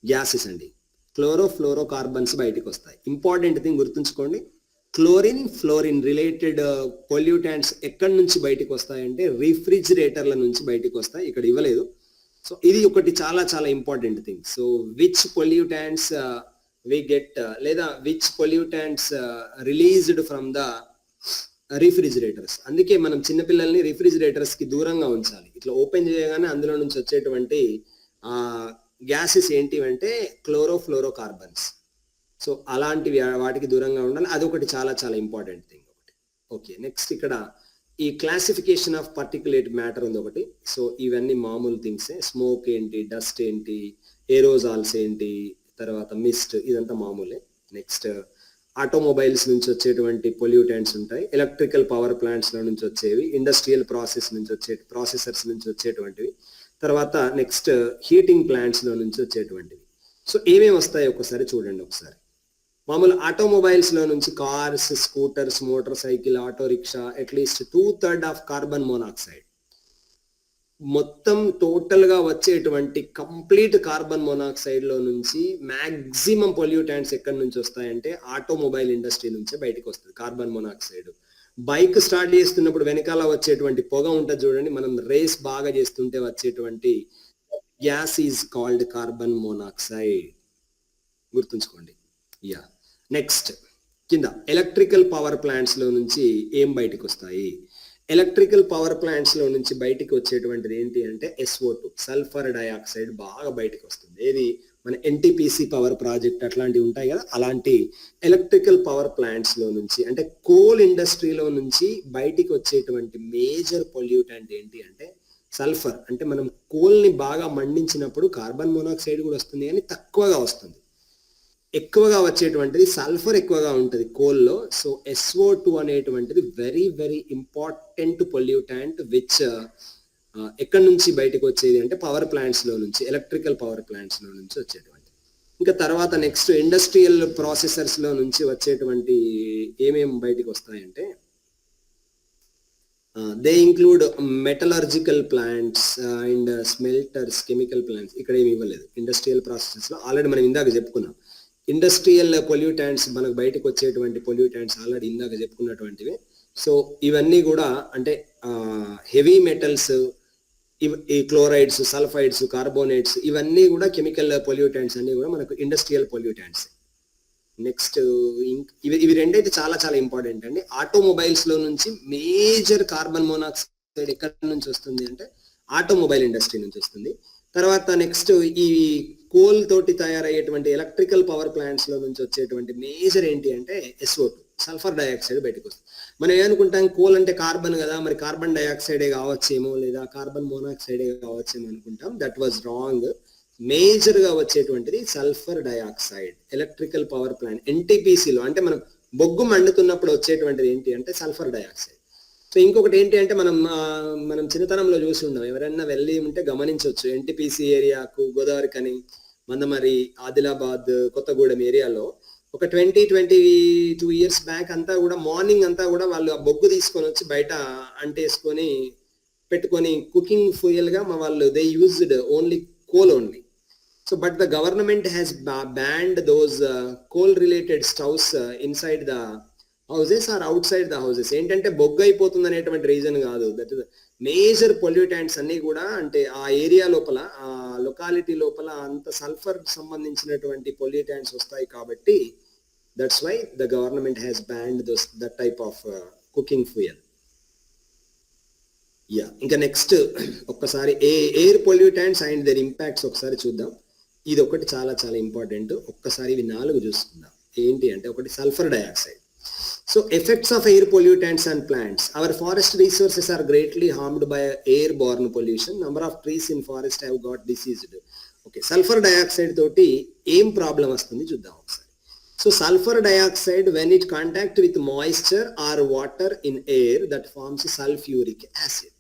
గ్యాసెస్ అండి. క్లోరోఫ్లోరో కార్బన్స్ బయటకు వస్తాయి. ఇంపార్టెంట్ థింగ్ గుర్తుంచుకోండి, క్లోరిన్ ఫ్లోరిన్ రిలేటెడ్ పొల్యూటాంట్స్ ఎక్కడి నుంచి బయటకు వస్తాయంటే రిఫ్రిజిరేటర్ల నుంచి బయటకు వస్తాయి. ఇక్కడ ఇవ్వలేదు. సో ఇది ఒకటి చాలా చాలా important thing. So which pollutants we get లేదా which pollutants released from the refrigerators. అందుకే మనం చిన్నపిల్లల్ని రిఫ్రిజిరేటర్స్ కి దూరంగా ఉంచాలి. ఇట్లా ఓపెన్ చేయగానే అందులో నుంచి వచ్చేటువంటి గ్యాసెస్ ఏంటి అంటే క్లోరోఫ్లోరో కార్బన్స్. సో అలాంటివి వాటికి దూరంగా ఉండాలి. అదొకటి చాలా చాలా ఇంపార్టెంట్ థింగ్ ఒకటి. ఓకే, నెక్స్ట్ ఇక్కడ ఈ క్లాసిఫికేషన్ ఆఫ్ పర్టికులేట్ మ్యాటర్ ఉంది ఒకటి. సో ఇవన్నీ మామూలు థింగ్సే. స్మోక్ ఏంటి, డస్ట్ ఏంటి, ఏరోజాల్స్ ఏంటి, తర్వాత మిస్ట్, ఇదంతా మామూలే. నెక్స్ట్ ఆటోమొబైల్స్ నుంచి వచ్చేటువంటి పొల్యూటెంట్స్ ఉంటాయి, ఎలక్ట్రికల్ పవర్ ప్లాంట్స్ లో నుంచి వచ్చేవి, ఇండస్ట్రియల్ ప్రాసెసర్స్ నుంచి వచ్చేటువంటివి, తర్వాత నెక్స్ట్ హీటింగ్ ప్లాంట్స్ లో నుంచి వచ్చేటువంటివి. సో ఏమేమి వస్తాయి ఒకసారి చూడండి. ఒకసారి మామూలు ఆటోమొబైల్స్ లో నుంచి cars, scooters, motor cycle, auto rickshaw, at least 2/3 of carbon monoxide. మొత్తం టోటల్ గా వచ్చేటువంటి కంప్లీట్ కార్బన్ మోనాక్సైడ్ లో నుంచి మాక్సిమం పొల్యూటాంట్స్ ఎక్కడి నుంచి వస్తాయంటే ఆటోమొబైల్ ఇండస్ట్రీ నుంచే బయటకు వస్తుంది కార్బన్ మోనాక్సైడ్. బైక్ స్టార్ట్ చేస్తున్నప్పుడు వెనకాల వచ్చేటువంటి పొగ ఉంటుంది చూడండి, మనం రేస్ బాగా చేస్తుంటే వచ్చేటువంటి gas is called carbon monoxide. గుర్తుంచుకోండి. యా, నెక్స్ట్ కింద ఎలక్ట్రికల్ పవర్ ప్లాంట్స్ లో నుంచి ఏం బయటకు వస్తాయి? ఎలక్ట్రికల్ పవర్ ప్లాంట్స్ లో నుంచి బయటికి వచ్చేటువంటిది ఏంటి అంటే SO2, సల్ఫర్ డైఆక్సైడ్ బాగా బయటకు వస్తుంది. ఏది మన ఎన్టీపీసీ పవర్ ప్రాజెక్ట్ అట్లాంటివి ఉంటాయి కదా, అలాంటి ఎలక్ట్రికల్ పవర్ ప్లాంట్స్ లో నుంచి అంటే కోల్ ఇండస్ట్రీలో నుంచి బయటికి వచ్చేటువంటి మేజర్ పొల్యూటెంట్ ఏంటి అంటే సల్ఫర్. అంటే మనం కోల్ని బాగా మండించినప్పుడు కార్బన్ మోనాక్సైడ్ కూడా వస్తుంది కానీ తక్కువగా వస్తుంది. ఎక్కువగా వచ్చేటువంటిది సల్ఫర్ ఎక్కువగా ఉంటుంది కోల్లో. సో SO2 అనేటువంటిది very very important pollutant which ఎక్కడి నుంచి బయటకు వచ్చేది అంటే పవర్ ప్లాంట్స్ లో నుంచి, ఎలక్ట్రికల్ పవర్ ప్లాంట్స్ లో నుంచి వచ్చేటువంటి. ఇంకా తర్వాత నెక్స్ట్ ఇండస్ట్రియల్ ప్రాసెసర్స్ లో నుంచి వచ్చేటువంటి ఏమేమి బయటకు వస్తాయంటే they include metallurgical plants and smelters, chemical plants. ఇక్కడ ఏమి ఇవ్వలేదు. ఇండస్ట్రియల్ ప్రాసెసెస్ లో ఆల్రెడీ మనం ఇందాక చెప్పుకున్నాం. ఇండస్ట్రియల్ పొల్యూటెంట్స్ మనకు బయటకు వచ్చేటువంటి పొల్యూటెంట్స్ ఆల్రెడీ ఇందాక చెప్పుకున్నటువంటివి. సో ఇవన్నీ కూడా అంటే హెవీ మెటల్స్, ఈ క్లోరైడ్స్, సల్ఫైడ్స్, కార్బోనేట్స్, ఇవన్నీ కూడా కెమికల్ పొల్యూటెంట్స్ అన్ని కూడా మనకు ఇండస్ట్రియల్ పొల్యూటెంట్స్. నెక్స్ట్ ఇవి రెండైతే చాలా చాలా ఇంపార్టెంట్ అండి. ఆటోమొబైల్స్ లో నుంచి మేజర్ కార్బన్ మోనాక్సైడ్ ఎక్కడి నుంచి వస్తుంది అంటే ఆటోమొబైల్ ఇండస్ట్రీ నుంచి వస్తుంది. తర్వాత నెక్స్ట్ ఈ కోల్ తోటి తయారయ్యేటువంటి ఎలక్ట్రికల్ పవర్ ప్లాంట్స్ లో నుంచి వచ్చేటువంటి మేజర్ ఏంటి అంటే SO2, సల్ఫర్ డైఆక్సైడ్ బయటకు వస్తుంది. మనం ఏమనుకుంటాం, కోల్ అంటే కార్బన్ కదా, మరి కార్బన్ డైఆక్సైడే కావచ్చేమో లేదా కార్బన్ మోనాక్సైడే కావచ్చేమో అనుకుంటాం. That was wrong. మేజర్ గా వచ్చేటువంటిది sulphur dioxide. Electrical power plant ఎన్టీపీసీలో అంటే మనం బొగ్గు మండుతున్నప్పుడు వచ్చేటువంటిది ఏంటి అంటే సల్ఫర్ డైఆక్సైడ్. సో ఇంకొకటి ఏంటి అంటే మనం చిన్నతనంలో చూసి ఉన్నాం, ఎవరైనా వెళ్ళి ఉంటే గమనించవచ్చు. ఎన్టీపీసీ ఏరియాకు, గోదావరి కని, మందమరి, ఆదిలాబాద్, కొత్తగూడెం ఏరియాలో ఒక 22 ఇయర్స్ బ్యాక్ అంతా కూడా మార్నింగ్ అంతా కూడా వాళ్ళు ఆ బొగ్గు తీసుకొని వచ్చి బయట అంటేసుకొని పెట్టుకొని కుకింగ్ ఫ్యూయల్ గా వాళ్ళు they used only coal only. So, but the government has banned those coal-related stoves inside the houses or outside the houses. ఏంటంటే బొగ్గు అయిపోతుంది అనేటువంటి రీజన్ కాదు. దట్ ఇస్ మేజర్ పొల్యూటెంట్స్ అన్ని కూడా అంటే ఆ ఏరియా లోపల, ఆ లొకాలిటీ లోపల అంత సల్ఫర్ సంబంధించినటువంటి పొల్యూటెంట్స్ వస్తాయి కాబట్టి that's why the government has banned that type of cooking fuel. ఇంకా నెక్స్ట్ ఒక్కసారి air pollutants and their impacts ఒకసారి చూద్దాం. ఇది ఒకటి చాలా చాలా ఇంపార్టెంట్. ఒక్కసారి ఇవి 4 చూసుకుందాం. ఏంటి అంటే ఒకటి sulphur dioxide. So effects of air pollutants and plants. Our forest resources are greatly harmed by air borne pollution. Number of trees in forest have got diseased. Okay, sulphur dioxide తోటి ఏం problem వస్తుంది చూద్దాం ఒకసారి. So sulfur dioxide, when it contact with moisture or water in air, that forms sulfuric acid.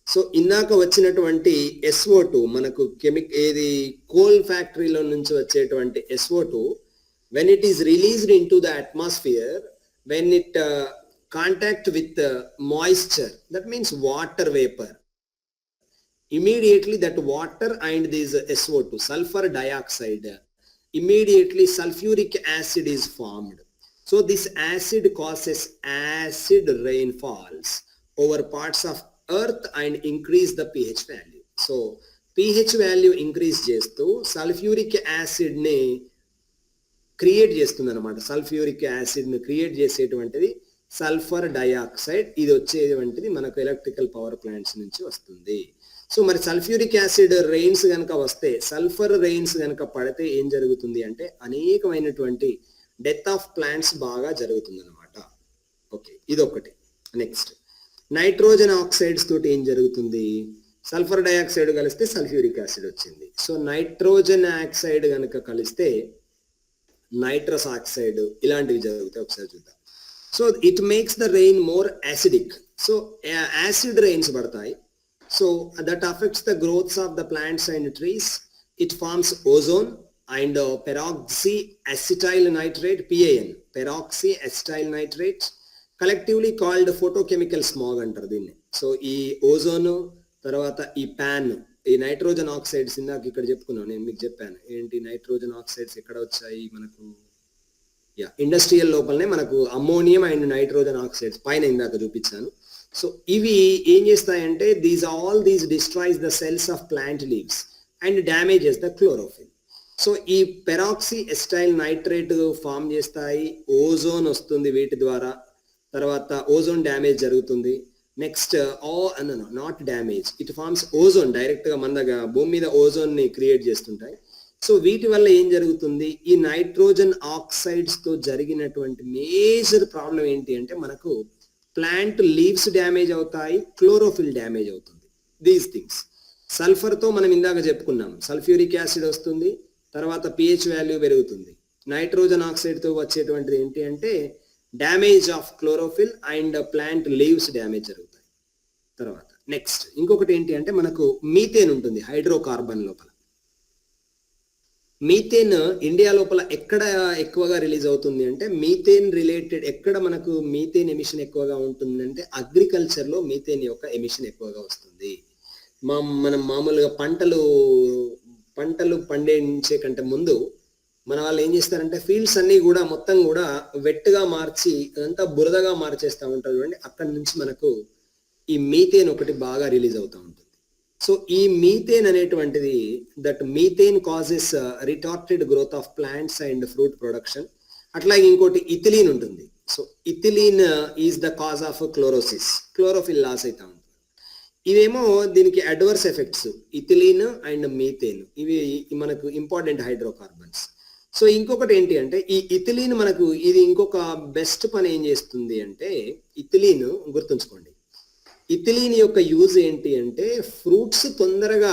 So ఇందాక వచ్చినటువంటి SO2 మనకు ఏది coal ఫ్యాక్టరీలో నుంచి వచ్చేటువంటి SO2 when it is released into the atmosphere, when it contact with moisture, that means water vapor, immediately that water and this SO2 sulfur dioxide, immediately sulfuric acid is formed. So this acid causes acid rainfalls over parts of earth and increase the pH value. So pH value increase చేస్తూ sulphuric acid ని create చేస్తుంది అనమాట. Sulphuric acid ని create చేసేటువంటిది sulphur dioxide. ఇది వచ్చేటువంటిది మనకు electrical power plants నుంచి వస్తుంది. సో మరి సల్ఫ్యూరిక్ యాసిడ్ రెయిన్స్ కనుక వస్తే, సల్ఫర్ రెయిన్స్ కనుక పడితే ఏం జరుగుతుంది అంటే అనేకమైనటువంటి డెత్ ఆఫ్ ప్లాంట్స్ బాగా జరుగుతుంది అనమాట. ఓకే, ఇదొకటి. నెక్స్ట్ నైట్రోజన్ ఆక్సైడ్స్ తోటి ఏం జరుగుతుంది, సల్ఫర్ డైఆక్సైడ్ కలిస్తే సల్ఫ్యూరిక్ యాసిడ్ వచ్చింది. సో నైట్రోజన్ ఆక్సైడ్ కనుక కలిస్తే నైట్రస్ ఆక్సైడ్, ఇలాంటివి జరుగుతాయి. ఒకసారి చూద్దాం. So it makes the rain more acidic. So acid rains పడతాయి. So that affects the growths of the plants and trees. It forms ozone and peroxy acetyl nitrate, PAN, peroxy acetyl nitrate, collectively called photochemical smog అంటారు దీన్ని. So ఈ ozone తర్వాత ఈ pan, ఈ nitrogen oxides ఇందాక ఇక్కడ చెప్పుకున్నాను, నేను మీకు చెప్పాను ఏంటి నైట్రోజన్ ఆక్సైడ్స్ ఎక్కడ వచ్చాయి మనకు, ఇండస్ట్రియల్ లోపలనే మనకు అమ్మోనియం అండ్ నైట్రోజన్ ఆక్సైడ్స్ పైన ఇందాక చూపించాను. సో ఇవి ఏం చేస్తాయంటే these destroys the cells of plant leaves and damages the chlorophyll. So ఈ పెరాక్సీ ఎసిటైల్ నైట్రేట్ ఫామ్ చేస్తాయి, ఓజోన్ వస్తుంది వీటి ద్వారా, తర్వాత ఓజోన్ డ్యామేజ్ జరుగుతుంది. Next not damage, it forms ozone, direct గా మన దగ్గర భూమి మీద ఓజోన్ ని క్రియేట్ చేస్తుంటాయి. సో వీటి వల్ల ఏం జరుగుతుంది, ఈ నైట్రోజన్ ఆక్సైడ్స్ తో జరిగినటువంటి మేజర్ ప్రాబ్లం ఏంటి అంటే మనకు ప్లాంట్ లీవ్స్ డ్యామేజ్ అవుతాయి, క్లోరోఫిల్ డ్యామేజ్ అవుతుంది. దీస్ థింగ్స్ సల్ఫర్ తో మనం ఇందాక చెప్పుకున్నాం, సల్ఫ్యూరిక్ యాసిడ్ వస్తుంది, తర్వాత పిహెచ్ వాల్యూ పెరుగుతుంది. నైట్రోజన్ ఆక్సైడ్ తో వచ్చేటువంటిది ఏంటి అంటే damage of chlorophyll and plant leaves damage జరుగుతాయి. తర్వాత నెక్స్ట్ ఇంకొకటి ఏంటి అంటే మనకు మీథేన్ ఉంటుంది హైడ్రోకార్బన్ లోపల. మీథేన్ ఇండియా లోపల ఎక్కడ ఎక్కువగా రిలీజ్ అవుతుంది అంటే మీథేన్ రిలేటెడ్ ఎక్కడ మనకు మీథేన్ ఎమిషన్ ఎక్కువగా ఉంటుంది అంటే అగ్రికల్చర్ లో మీథేన్ యొక్క ఎమిషన్ ఎక్కువగా వస్తుంది. మనం మామూలుగా పంటలు పండించే కంటే ముందు మన వాళ్ళు ఏం చేస్తారంటే ఫీల్డ్స్ అన్ని కూడా మొత్తం కూడా వెట్గా మార్చి అదంతా బురదగా మార్చేస్తూ ఉంటారు చూడండి, అక్కడి నుంచి మనకు ఈ మీథేన్ ఒకటి బాగా రిలీజ్ అవుతూ ఉంటుంది. సో ఈ మీథేన్ అనేటువంటిది that methane causes retarded growth of plants and fruit production. అట్లాగే ఇంకోటి ఇథిలీన్ ఉంటుంది. So ethylene is the cause of chlorosis, chlorophyll loss అవుతా ఉంటుంది. ఇవేమో దీనికి adverse effects, ethylene and methane ఇవి మనకు ఇంపార్టెంట్ హైడ్రోకార్బన్స్. సో ఇంకొకటి ఏంటి అంటే ఈ ఇథిలీన్ మనకు ఇది ఇంకొక బెస్ట్ పని ఏం చేస్తుంది అంటే ఇథిలీన్ గుర్తుంచుకోండి, ఇథిలీన్ యొక్క యూజ్ ఏంటి అంటే ఫ్రూట్స్ తొందరగా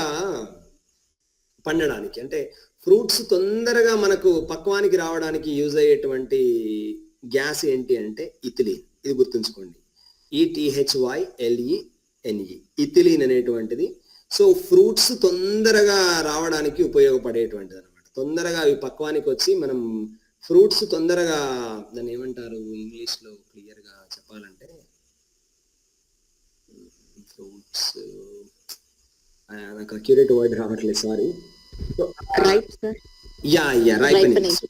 పండడానికి, అంటే ఫ్రూట్స్ తొందరగా మనకు పక్వానికి రావడానికి యూజ్ అయ్యేటువంటి గ్యాస్ ఏంటి అంటే ఇథిలీన్. ఇది గుర్తుంచుకోండి, ETHYLENE ఇథిలీన్ అనేటువంటిది. సో ఫ్రూట్స్ తొందరగా రావడానికి ఉపయోగపడేటువంటిది అనమాట. తొందరగా అవి పక్వానికి వచ్చి మనం ఫ్రూట్స్ తొందరగా దాన్ని ఏమంటారు ఇంగ్లీష్ లో క్లియర్ గా చెప్పాలంటే ఫ్రూట్స్ నాకు అక్యురేట్ వర్డ్ రావట్లేదు, సారీ. రైపనింగ్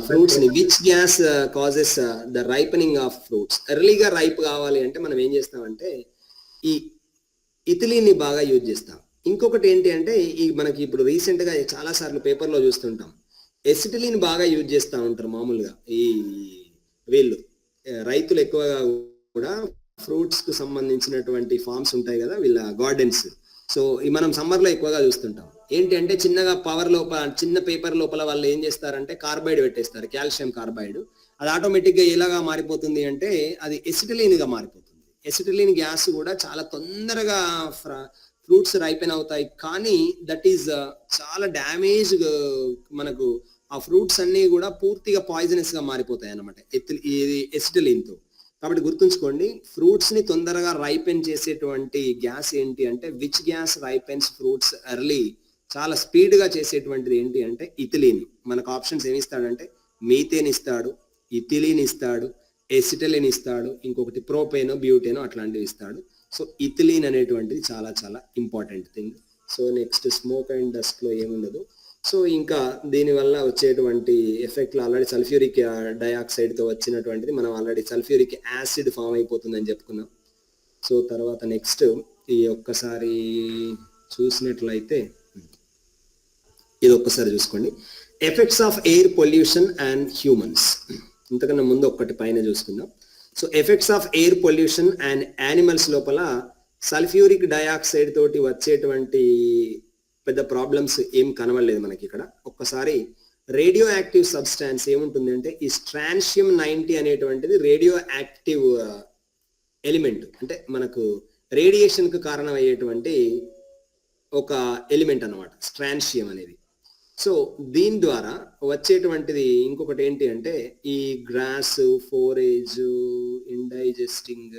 ఫ్రూట్స్ ని which gas causes the ripening of fruits. ఎర్లీగా రైప్ కావాలి అంటే మనం ఏం చేస్తామంటే ఈ ఇథిలీన్ ని బాగా యూజ్ చేస్తాం. ఇంకొకటి ఏంటి అంటే ఈ మనకి ఇప్పుడు రీసెంట్ గా చాలా సార్లు పేపర్లో చూస్తుంటాం, ఎసిటిలిన్ బాగా యూజ్ చేస్తూ ఉంటారు మామూలుగా ఈ వీళ్ళు రైతులు ఎక్కువగా కూడా ఫ్రూట్స్ కు సంబంధించినటువంటి ఫార్మ్స్ ఉంటాయి కదా వీళ్ళ గార్డెన్స్. సో మనం సమ్మర్ లో ఎక్కువగా చూస్తుంటాం. ఏంటి అంటే చిన్నగా పవర్ లోపల చిన్న పేపర్ లోపల వాళ్ళు ఏం చేస్తారంటే కార్బైడ్ పెట్టేస్తారు, కాల్షియం కార్బైడ్. అది ఆటోమేటిక్ గా ఎలాగా మారిపోతుంది అంటే అది ఎసిటిలిన్ గా మారిపోతుంది. ఎసిటిలిన్ గ్యాస్ కూడా చాలా తొందరగా ఫ్రూట్స్ రైపెన్ అవుతాయి, కానీ దట్ ఈస్ చాలా డ్యామేజ్, మనకు ఆ ఫ్రూట్స్ అన్ని కూడా పూర్తిగా పాయిజనస్ గా మారిపోతాయి అన్నమాట ఇది ఎసిటిలిన్ తో. కాబట్టి గుర్తుంచుకోండి, ఫ్రూట్స్ ని తొందరగా రైపెన్ చేసేటువంటి గ్యాస్ ఏంటి అంటే విచ్ గ్యాస్ రైపెన్స్ ఫ్రూట్స్ ఎర్లీ, చాలా స్పీడ్ గా చేసేటువంటిది ఏంటి అంటే ఇథిలీన్. మనకు ఆప్షన్స్ ఏమి ఇస్తాడంటే మీథేన్ ఇస్తాడు, ఇథిలీన్ ఇస్తాడు, ఎసిటిలిన్ ఇస్తాడు, ఇంకొకటి ప్రోపేనో బ్యూటేనో అట్లాంటివి ఇస్తాడు. సో ఇథిలీన్ అనేటువంటిది చాలా చాలా important thing. So next smoke and dust లో ఏముండదు. సో ఇంకా దీనివల్ల వచ్చేటువంటి ఎఫెక్ట్లు ఆల్రెడీ సల్ఫ్యూరిక్ డయాక్సైడ్ తో వచ్చినటువంటిది మనం ఆల్రెడీ సల్ఫ్యూరిక్ యాసిడ్ ఫామ్ అయిపోతుందని చెప్పుకున్నాం. సో తర్వాత నెక్స్ట్ ఈ ఒక్కసారి చూసినట్లయితే ఇది ఒక్కసారి చూసుకోండి, effects of air pollution and humans. ఇంతకన్నా ముందు ఒక్కటి పైన చూసుకుందాం. So effects of air pollution and animals లోపల సల్ఫ్యూరిక్ డయాక్సైడ్ తోటి వచ్చేటువంటి పెద్ద ప్రాబ్లమ్స్ ఏం కనవలేదు మనకి ఇక్కడ. ఒక్కసారి రేడియో యాక్టివ్ సబ్స్టాన్స్ ఏముంటుంది అంటే ఈ స్ట్రాన్షియం 90 అనేటువంటిది రేడియో యాక్టివ్ ఎలిమెంట్, అంటే మనకు రేడియేషన్ కు కారణం అయ్యేటువంటి ఒక ఎలిమెంట్ అన్నమాట స్ట్రాన్షియం అనేది. సో దీని ద్వారా వచ్చేటువంటిది ఇంకొకటి ఏంటి అంటే ఈ grass, forage, indigesting,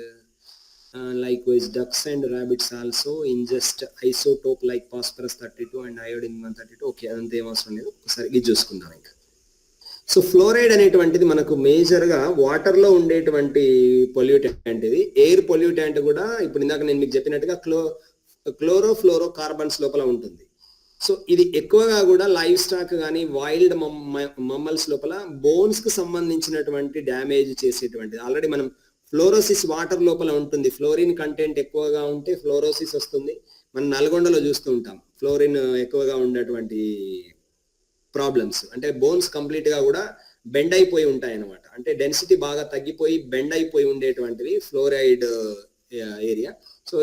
likewise ducks and rabbits also ingest isotope like phosphorus 32 and iodine 132. Okay, అదంతా ఏం అవసరం లేదు, ఒకసారి ఇది చూసుకుందాం ఇంకా. సో ఫ్లోరైడ్ అనేటువంటిది మనకు మేజర్ గా వాటర్ లో ఉండేటువంటి పొల్యూటెంట్. ఇది ఎయిర్ పొల్యూటెంట్ కూడా ఇప్పుడు ఇందాక నేను మీకు చెప్పినట్టుగా క్లోరోఫ్లోరో కార్బన్స్ లోపల ఉంటుంది. సో ఇది ఎక్కువగా కూడా లైవ్ స్టాక్ కానీ వైల్డ్ మమ్మల్స్ లోపల బోన్స్ కు సంబంధించినటువంటి డ్యామేజ్ చేసేటువంటిది. ఆల్రెడీ మనం ఫ్లోరోసిస్ వాటర్ లోపల ఉంటుంది, ఫ్లోరిన్ కంటెంట్ ఎక్కువగా ఉంటే ఫ్లోరోసిస్ వస్తుంది. మనం నల్గొండలో చూస్తూ ఉంటాం ఫ్లోరిన్ ఎక్కువగా ఉన్నటువంటి ప్రాబ్లమ్స్, అంటే బోన్స్ కంప్లీట్ గా కూడా బెండ్ అయిపోయి ఉంటాయి అన్నమాట. అంటే డెన్సిటీ బాగా తగ్గిపోయి బెండ్ అయిపోయి ఉండేటువంటివి ఫ్లోరైడ్ ఏరియా. సో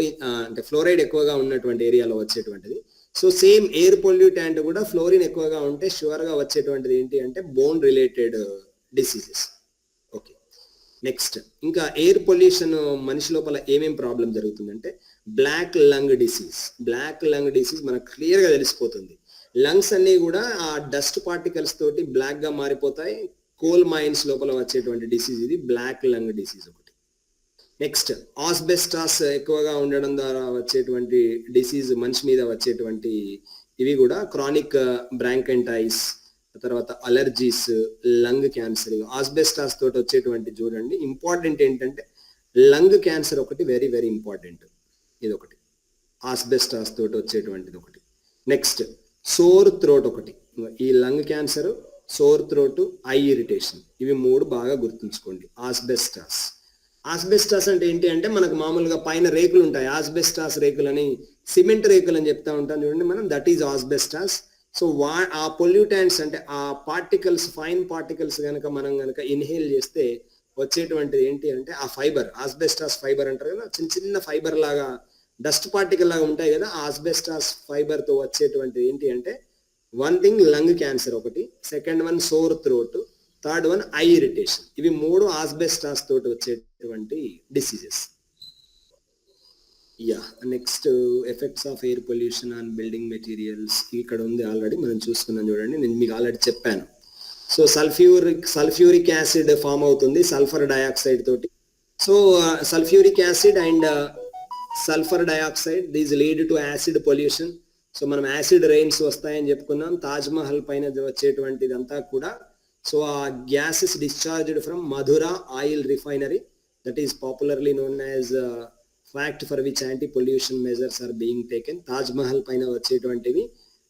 అంటే ఫ్లోరైడ్ ఎక్కువగా ఉన్నటువంటి ఏరియాలో వచ్చేటువంటిది. సో సేమ్ ఎయిర్ పొల్యూటెంట్ కూడా ఫ్లోరిన్ ఎక్కువగా ఉంటే షూర్గా వచ్చేటువంటిది ఏంటి అంటే bone related diseases. Okay, next ఇంకా ఎయిర్ పొల్యూషన్ మనిషి లోపల ఏమేం ప్రాబ్లం జరుగుతుందంటే black lung disease. Black lung disease మనకు క్లియర్గా తెలిసిపోతుంది. లంగ్స్ అన్ని కూడా ఆ డస్ట్ పార్టికల్స్ తోటి బ్లాక్ గా మారిపోతాయి. కోల్ మైన్స్ లోపల వచ్చేటువంటి డిసీజ్ ఇది బ్లాక్ లంగ్ డిసీజ్ ఒకటి. నెక్స్ట్ ఆస్బెస్టాస్ ఎక్కువగా ఉండడం ద్వారా వచ్చేటువంటి డిసీజ్ మనిషి మీద వచ్చేటువంటి ఇవి కూడా క్రానిక్ బ్రాంకైటిస్, తర్వాత అలర్జీస్, లంగ్ క్యాన్సర్. ఆస్బెస్టాస్ తోటి వచ్చేటువంటి చూడండి ఇంపార్టెంట్ ఏంటంటే లంగ్ క్యాన్సర్ ఒకటి వెరీ వెరీ ఇంపార్టెంట్. ఇది ఒకటి ఆస్బెస్టాస్ తోటి వచ్చేటువంటిది ఒకటి. నెక్స్ట్ సోర్ థ్రోట్ ఒకటి. ఈ lung cancer, sore throat, I irritation, ఇవి మూడు బాగా గుర్తుంచుకోండి. ఆస్బెస్టాస్. ఆస్బెస్టాస్ అంటే ఏంటి అంటే మనకు మామూలుగా పైన రేకులు ఉంటాయి, ఆస్బెస్టాస్ రేకులని, సిమెంట్ రేకులు అని చెప్తా ఉంటాం చూడండి మనం, దట్ ఈజ్ ఆస్బెస్టాస్. సో ఆ పొల్యూటెంట్స్ అంటే ఆ పార్టికల్స్, ఫైన్ పార్టికల్స్ కనుక మనం కనుక ఇన్హేల్ చేస్తే వచ్చేటువంటిది ఏంటి అంటే ఆ ఫైబర్, ఆస్బెస్టాస్ ఫైబర్ అంటారు కదా, చిన్న చిన్న ఫైబర్ లాగా డస్ట్ పార్టికల్ లాగా ఉంటాయి కదా, ఆస్బెస్టాస్ ఫైబర్ తో వచ్చేటువంటిది ఏంటి అంటే వన్ థింగ్ లంగ్ క్యాన్సర్ ఒకటి, second one sore throat, third one I irritation. ఇవి మూడు ఆస్బెస్టాస్ తోటి వచ్చేటువంటి diseases. Yeah, next effects of air pollution on building materials. ఇక్కడ ఉంది ఆల్రెడీ, మనం చూసుకున్నాం చూడండి, నేను మీకు ఆల్రెడీ చెప్పాను. సో సల్ఫ్యూరిక్ యాసిడ్ ఫామ్ అవుతుంది సల్ఫర్ డయాక్సైడ్ తోటి. So sulphuric acid and sulphur dioxide these lead to acid pollution. So మనం యాసిడ్ రెయిన్స్ వస్తాయని చెప్పుకున్నాం. తాజ్ మహల్ పైన వచ్చేటువంటిది అంతా కూడా సో ఆ gases discharged from Mathura oil refinery, that is popularly known as fact for which anti pollution measures are being taken. Taj Mahal పైన వచ్చేటువంటివి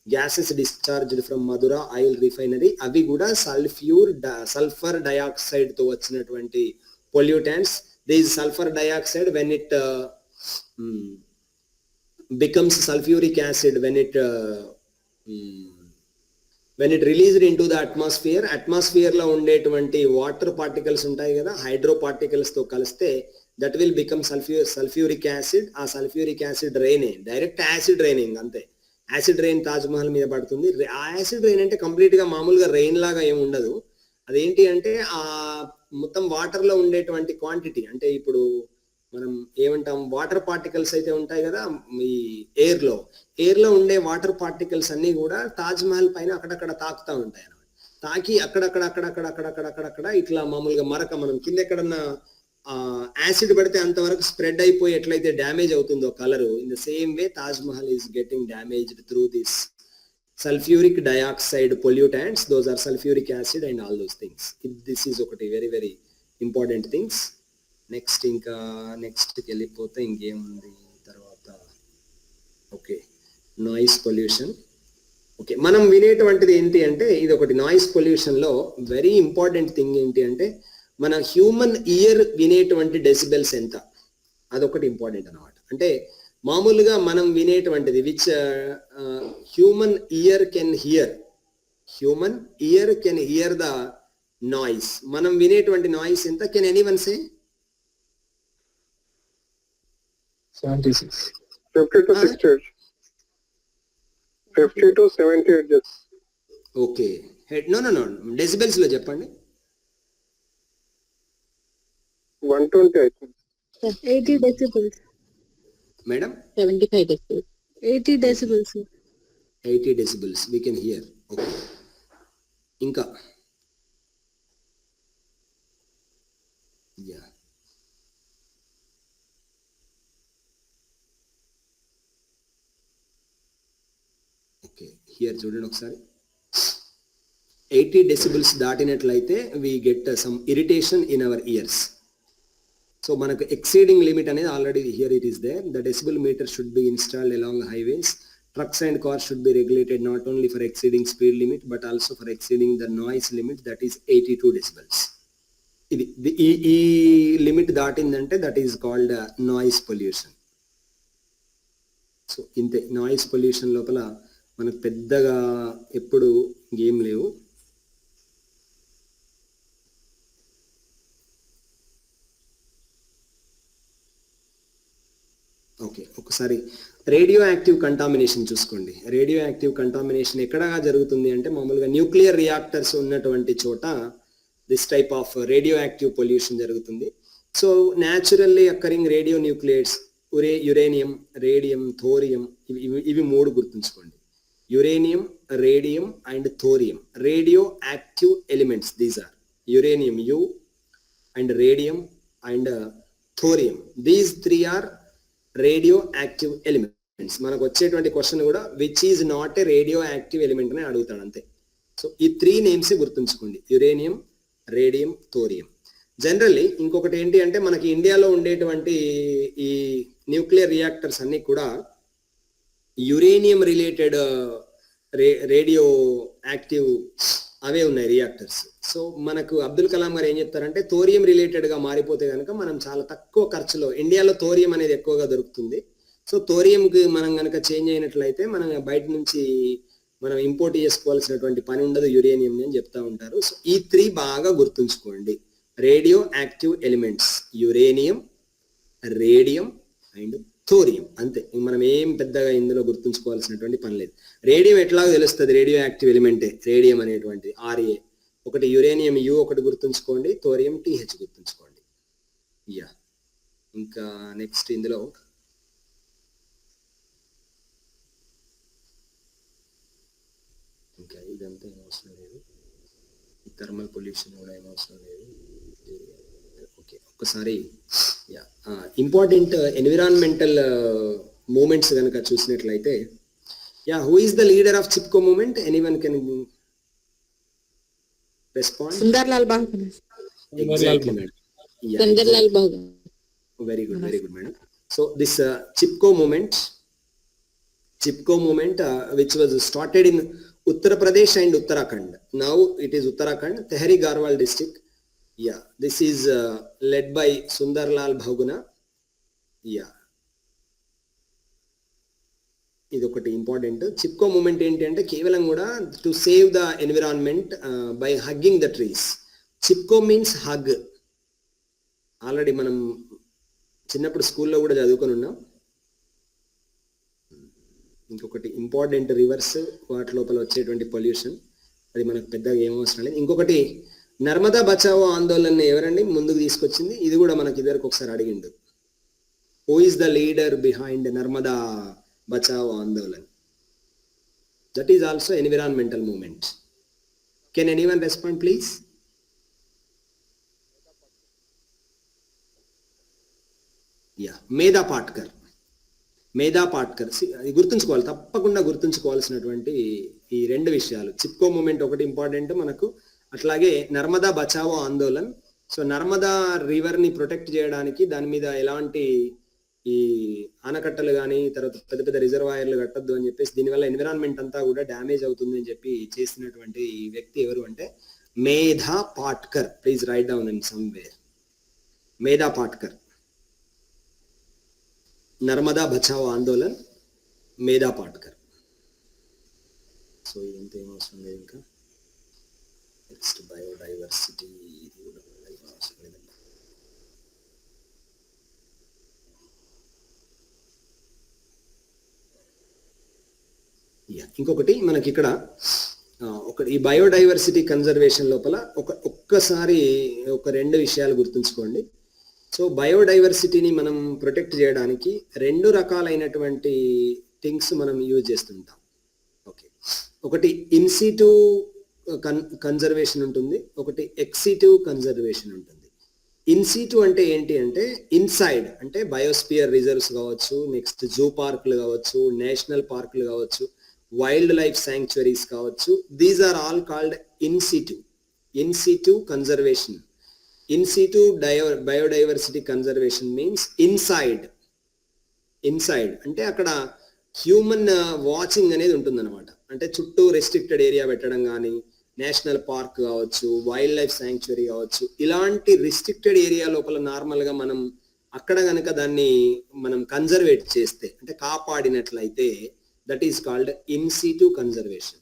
gases discharged from Mathura oil refinery, అవి కూడా సల్ఫర్ డయాక్సైడ్ తో వచ్చినటువంటి pollutants. This sulphur dioxide when it becomes sulfuric acid, when it released into the atmosphere లో ఉండేటువంటి water particles ఉంటాయి కదా, హైడ్రో పార్టికల్స్ తో కలిస్తే that will become sulphuric acid. ఆ సల్ఫ్యూరిక్ యాసిడ్ రెయినే, డైరెక్ట్ యాసిడ్ రైనింగ్ అంతే. యాసిడ్ రెయిన్ తాజ్ మహల్ మీద పడుతుంది. ఆ యాసిడ్ రెయిన్ అంటే కంప్లీట్ గా మామూలుగా రెయిన్ లాగా ఏమి ఉండదు. అదేంటి అంటే ఆ మొత్తం వాటర్ లో ఉండేటువంటి క్వాంటిటీ, అంటే ఇప్పుడు మనం ఏమంటాం వాటర్ పార్టికల్స్ అయితే ఉంటాయి కదా ఈ ఎయిర్ లో ఉండే వాటర్ పార్టికల్స్ అన్ని కూడా తాజ్ మహల్ పైన అక్కడక్కడ తాకుతూ ఉంటాయి అన్నమాట. తాకి అక్కడక్కడ ఇట్లా మామూలుగా మరక, మనం కింద ఎక్కడన్నా యాసిడ్ పడితే అంతవరకు స్ప్రెడ్ అయిపోయి ఎట్లయితే డ్యామేజ్ అవుతుందో colour, in the same way Taj Mahal is getting damaged through this sulfuric dioxide pollutants. Those are sulfuric acid and all those things. This is ఒకటి very very important things. Next ఇంకా నెక్స్ట్కి వెళ్ళిపోతే ఇంకేముంది తర్వాత. Okay, noise pollution. ఓకే, మనం వినేటువంటిది ఏంటి అంటే ఇది ఒకటి. నాయిస్ పొల్యూషన్లో వెరీ ఇంపార్టెంట్ థింగ్ ఏంటి అంటే మన హ్యూమన్ ఇయర్ వినేటువంటి డెసిబెల్స్ ఎంత, అదొకటి ఇంపార్టెంట్ అన్నమాట. అంటే మామూలుగా మనం వినేటువంటిది which human ear can hear the noise. మనం వినేటువంటి నాయిస్ ఎంత? Can anyone say? 76. 50 to 68. 50 to 70 hertz. Okay, no decibels లో చెప్పండి. 120 I think. 80 decibels. Madam 75 decibels. 80 decibels. 80 decibels we can hear. Okay, ఇంకా యా ఓకే, హియర్ చూడండి ఒకసారి. 80 decibels దాటినట్లయితే we get some irritation in our ears. So మనకు exceeding limit అనేది already here it is there. The decibel meter should be installed along highways. Trucks and cars should be regulated not only for exceeding speed limit but also for exceeding the noise limit, that is 82 decibels. ఇది ఈ limit దాటిందంటే that is called noise pollution. So ఇంతే, noise pollution లోపల మనకు పెద్దగా ఎప్పుడు గేమ్ లేవు. ఓకే, ఒకసారి రేడియో యాక్టివ్ కంటామినేషన్ చూసుకోండి. రేడియో యాక్టివ్ కంటామినేషన్ ఎక్కడ జరుగుతుంది అంటే మామూలుగా న్యూక్లియర్ రియాక్టర్స్ ఉన్నటువంటి చోట this type of radio active pollution జరుగుతుంది. So naturally occurring radio nuclides uranium, radium, thorium, ఇవి మూడు గుర్తుంచుకోండి. Uranium, radium and thorium, radio active elements. These are uranium U and radium and thorium. These three are radio active elements. మనకు వచ్చేటువంటి question కూడా which is not a radio active element అని అడుగుతాడు అంతే. So ఈ త్రీ నేమ్స్ గుర్తుంచుకోండి, uranium, radium, thorium. Generally ఇంకొకటి ఏంటి అంటే మనకి ఇండియాలో ఉండేటువంటి ఈ న్యూక్లియర్ రియాక్టర్స్ అన్ని కూడా యురేనియం రిలేటెడ్ రేడియో యాక్టివ్ అవే ఉన్నాయి రియాక్టర్స్. సో మనకు అబ్దుల్ కలాం గారు ఏం చెప్తారంటే థోరియం రిలేటెడ్ గా మారిపోతే కనుక మనం చాలా తక్కువ ఖర్చులో, ఇండియాలో థోరియం అనేది ఎక్కువగా దొరుకుతుంది. సో థోరియంకి మనం కనుక చేంజ్ అయినట్లయితే మనం బయట నుంచి మనం ఇంపోర్ట్ చేసుకోవాల్సినటువంటి పని ఉండదు యురేనియం అని చెప్తా ఉంటారు. సో ఈ త్రీ బాగా గుర్తుంచుకోండి, radio active elements uranium, radium and thorium. అంతే, మనం ఏం పెద్దగా ఇందులో గుర్తుంచుకోవాల్సినటువంటి పని లేదు. రేడియం ఎట్లాగో తెలుస్తుంది, రేడియో యాక్టివ్ ఎలిమెంటే రేడియం అనేటువంటి RA. ఒకటి యురేనియం యు ఒకటి గుర్తుంచుకోండి, థోరియం TH గుర్తుంచుకోండి. యా, ఇంకా నెక్స్ట్ ఇందులో ఇంకా ఇదంతా ఏం అవసరం లేదు, థర్మల్ పొల్యూషన్ కూడా ఏం అవసరం లేదు. ఓకే, ఒక్కసారి యా ఇంపార్టెంట్ ఎన్విరాన్మెంటల్ మూమెంట్స్ కనుక చూసినట్లయితే, yeah who is the leader of Chipko movement? Anyone can respond? Sundarlal Bahuguna. Exactly, madam. Yeah, Sundarlal Bahuguna. very good, madam. So this chipko movement which was started in Uttar Pradesh and Uttarakhand. Now it is Uttarakhand, Tehri Garhwal district. Yeah, this is led by Sundarlal Bahuguna. Yeah, ఇది ఒకటి important. Chipko moment ఏంటి అంటే కేవలం కూడా to save the environment by hugging the trees. Chipko means hug. Already మనం చిన్నప్పుడు స్కూల్లో కూడా చదువుకొని ఉన్నాం. ఇంకొకటి ఇంపార్టెంట్ రివర్స్, వాటి లోపల వచ్చేటువంటి పొల్యూషన్, అది మనకు పెద్దగా ఏమవసరం లేదు. ఇంకొకటి నర్మదా బచావో ఆందోళన ఎవరండి ముందుకు తీసుకొచ్చింది? ఇది కూడా మనకి ఇద్దరికి ఒకసారి అడిగిండు. Who is the leader behind Narmada Bachao Andolan? That is also environmental movement. Can anyone respond please? Yeah, Medha Patkar. అది గుర్తుంచుకోవాలి, తప్పకుండా గుర్తుంచుకోవాల్సినటువంటి ఈ రెండు విషయాలు. చిప్కో మూమెంట్ ఒకటి ఇంపార్టెంట్ మనకు, అట్లాగే నర్మదా బచావో ఆందోళన్. సో నర్మదా రివర్ ని ప్రొటెక్ట్ చేయడానికి దాని మీద ఎలాంటి ఈ ఆనకట్టలు కానీ తర్వాత పెద్ద పెద్ద రిజర్వాయర్లు కట్టద్దు అని చెప్పేసి, దీనివల్ల ఎన్విరాన్మెంట్ అంతా కూడా డ్యామేజ్ అవుతుంది అని చెప్పి చేసినటువంటి ఈ వ్యక్తి ఎవరు అంటే మేధా Patkar. Please right down in somewhere. మేధా పాట్కర్, నర్మదా బచావో ఆందోళన్, మేధా పాట్కర్. సో ఇదంతా ఏమవసరం లేదు. ఇంకా నెక్స్ట్ బయోడైవర్సిటీ, ఇది కూడా అవసరం లేదండి. ఇంకొకటి మనకి ఇక్కడ ఈ బయోడైవర్సిటీ కన్జర్వేషన్ లోపల ఒక్కసారి ఒక రెండు విషయాలు గుర్తుంచుకోండి. సో బయోడైవర్సిటీని మనం ప్రొటెక్ట్ చేయడానికి రెండు రకాలైనటువంటి థింగ్స్ మనం యూజ్ చేస్తుంటాం. ఓకే, ఒకటి ఇన్సిటు కన్జర్వేషన్ ఉంటుంది, ఒకటి ఎక్సిటివ్ కన్జర్వేషన్ ఉంటుంది. ఇన్సిటు అంటే ఏంటి అంటే ఇన్సైడ్, అంటే బయోస్పియర్ రిజర్వ్స్ కావచ్చు, నెక్స్ట్ జూ పార్కులు కావచ్చు, నేషనల్ పార్కులు కావచ్చు, వైల్డ్ లైఫ్ శాంక్చురీస్ కావచ్చు. These are all called in situ conservation. In situ biodiversity conservation means inside అంటే అక్కడ హ్యూమన్ వాచింగ్ అనేది ఉంటుందన్నమాట. అంటే చుట్టూ రెస్ట్రిక్టెడ్ ఏరియా పెట్టడం కానీ, నేషనల్ పార్క్ కావచ్చు, వైల్డ్ లైఫ్ శాంక్చురీ కావచ్చు, ఇలాంటి రిస్ట్రిక్టెడ్ ఏరియా లోపల నార్మల్గా మనం అక్కడ కనుక దాన్ని మనం కన్జర్వేట్ చేస్తే, అంటే కాపాడినట్లయితే, that is called in situ conservation.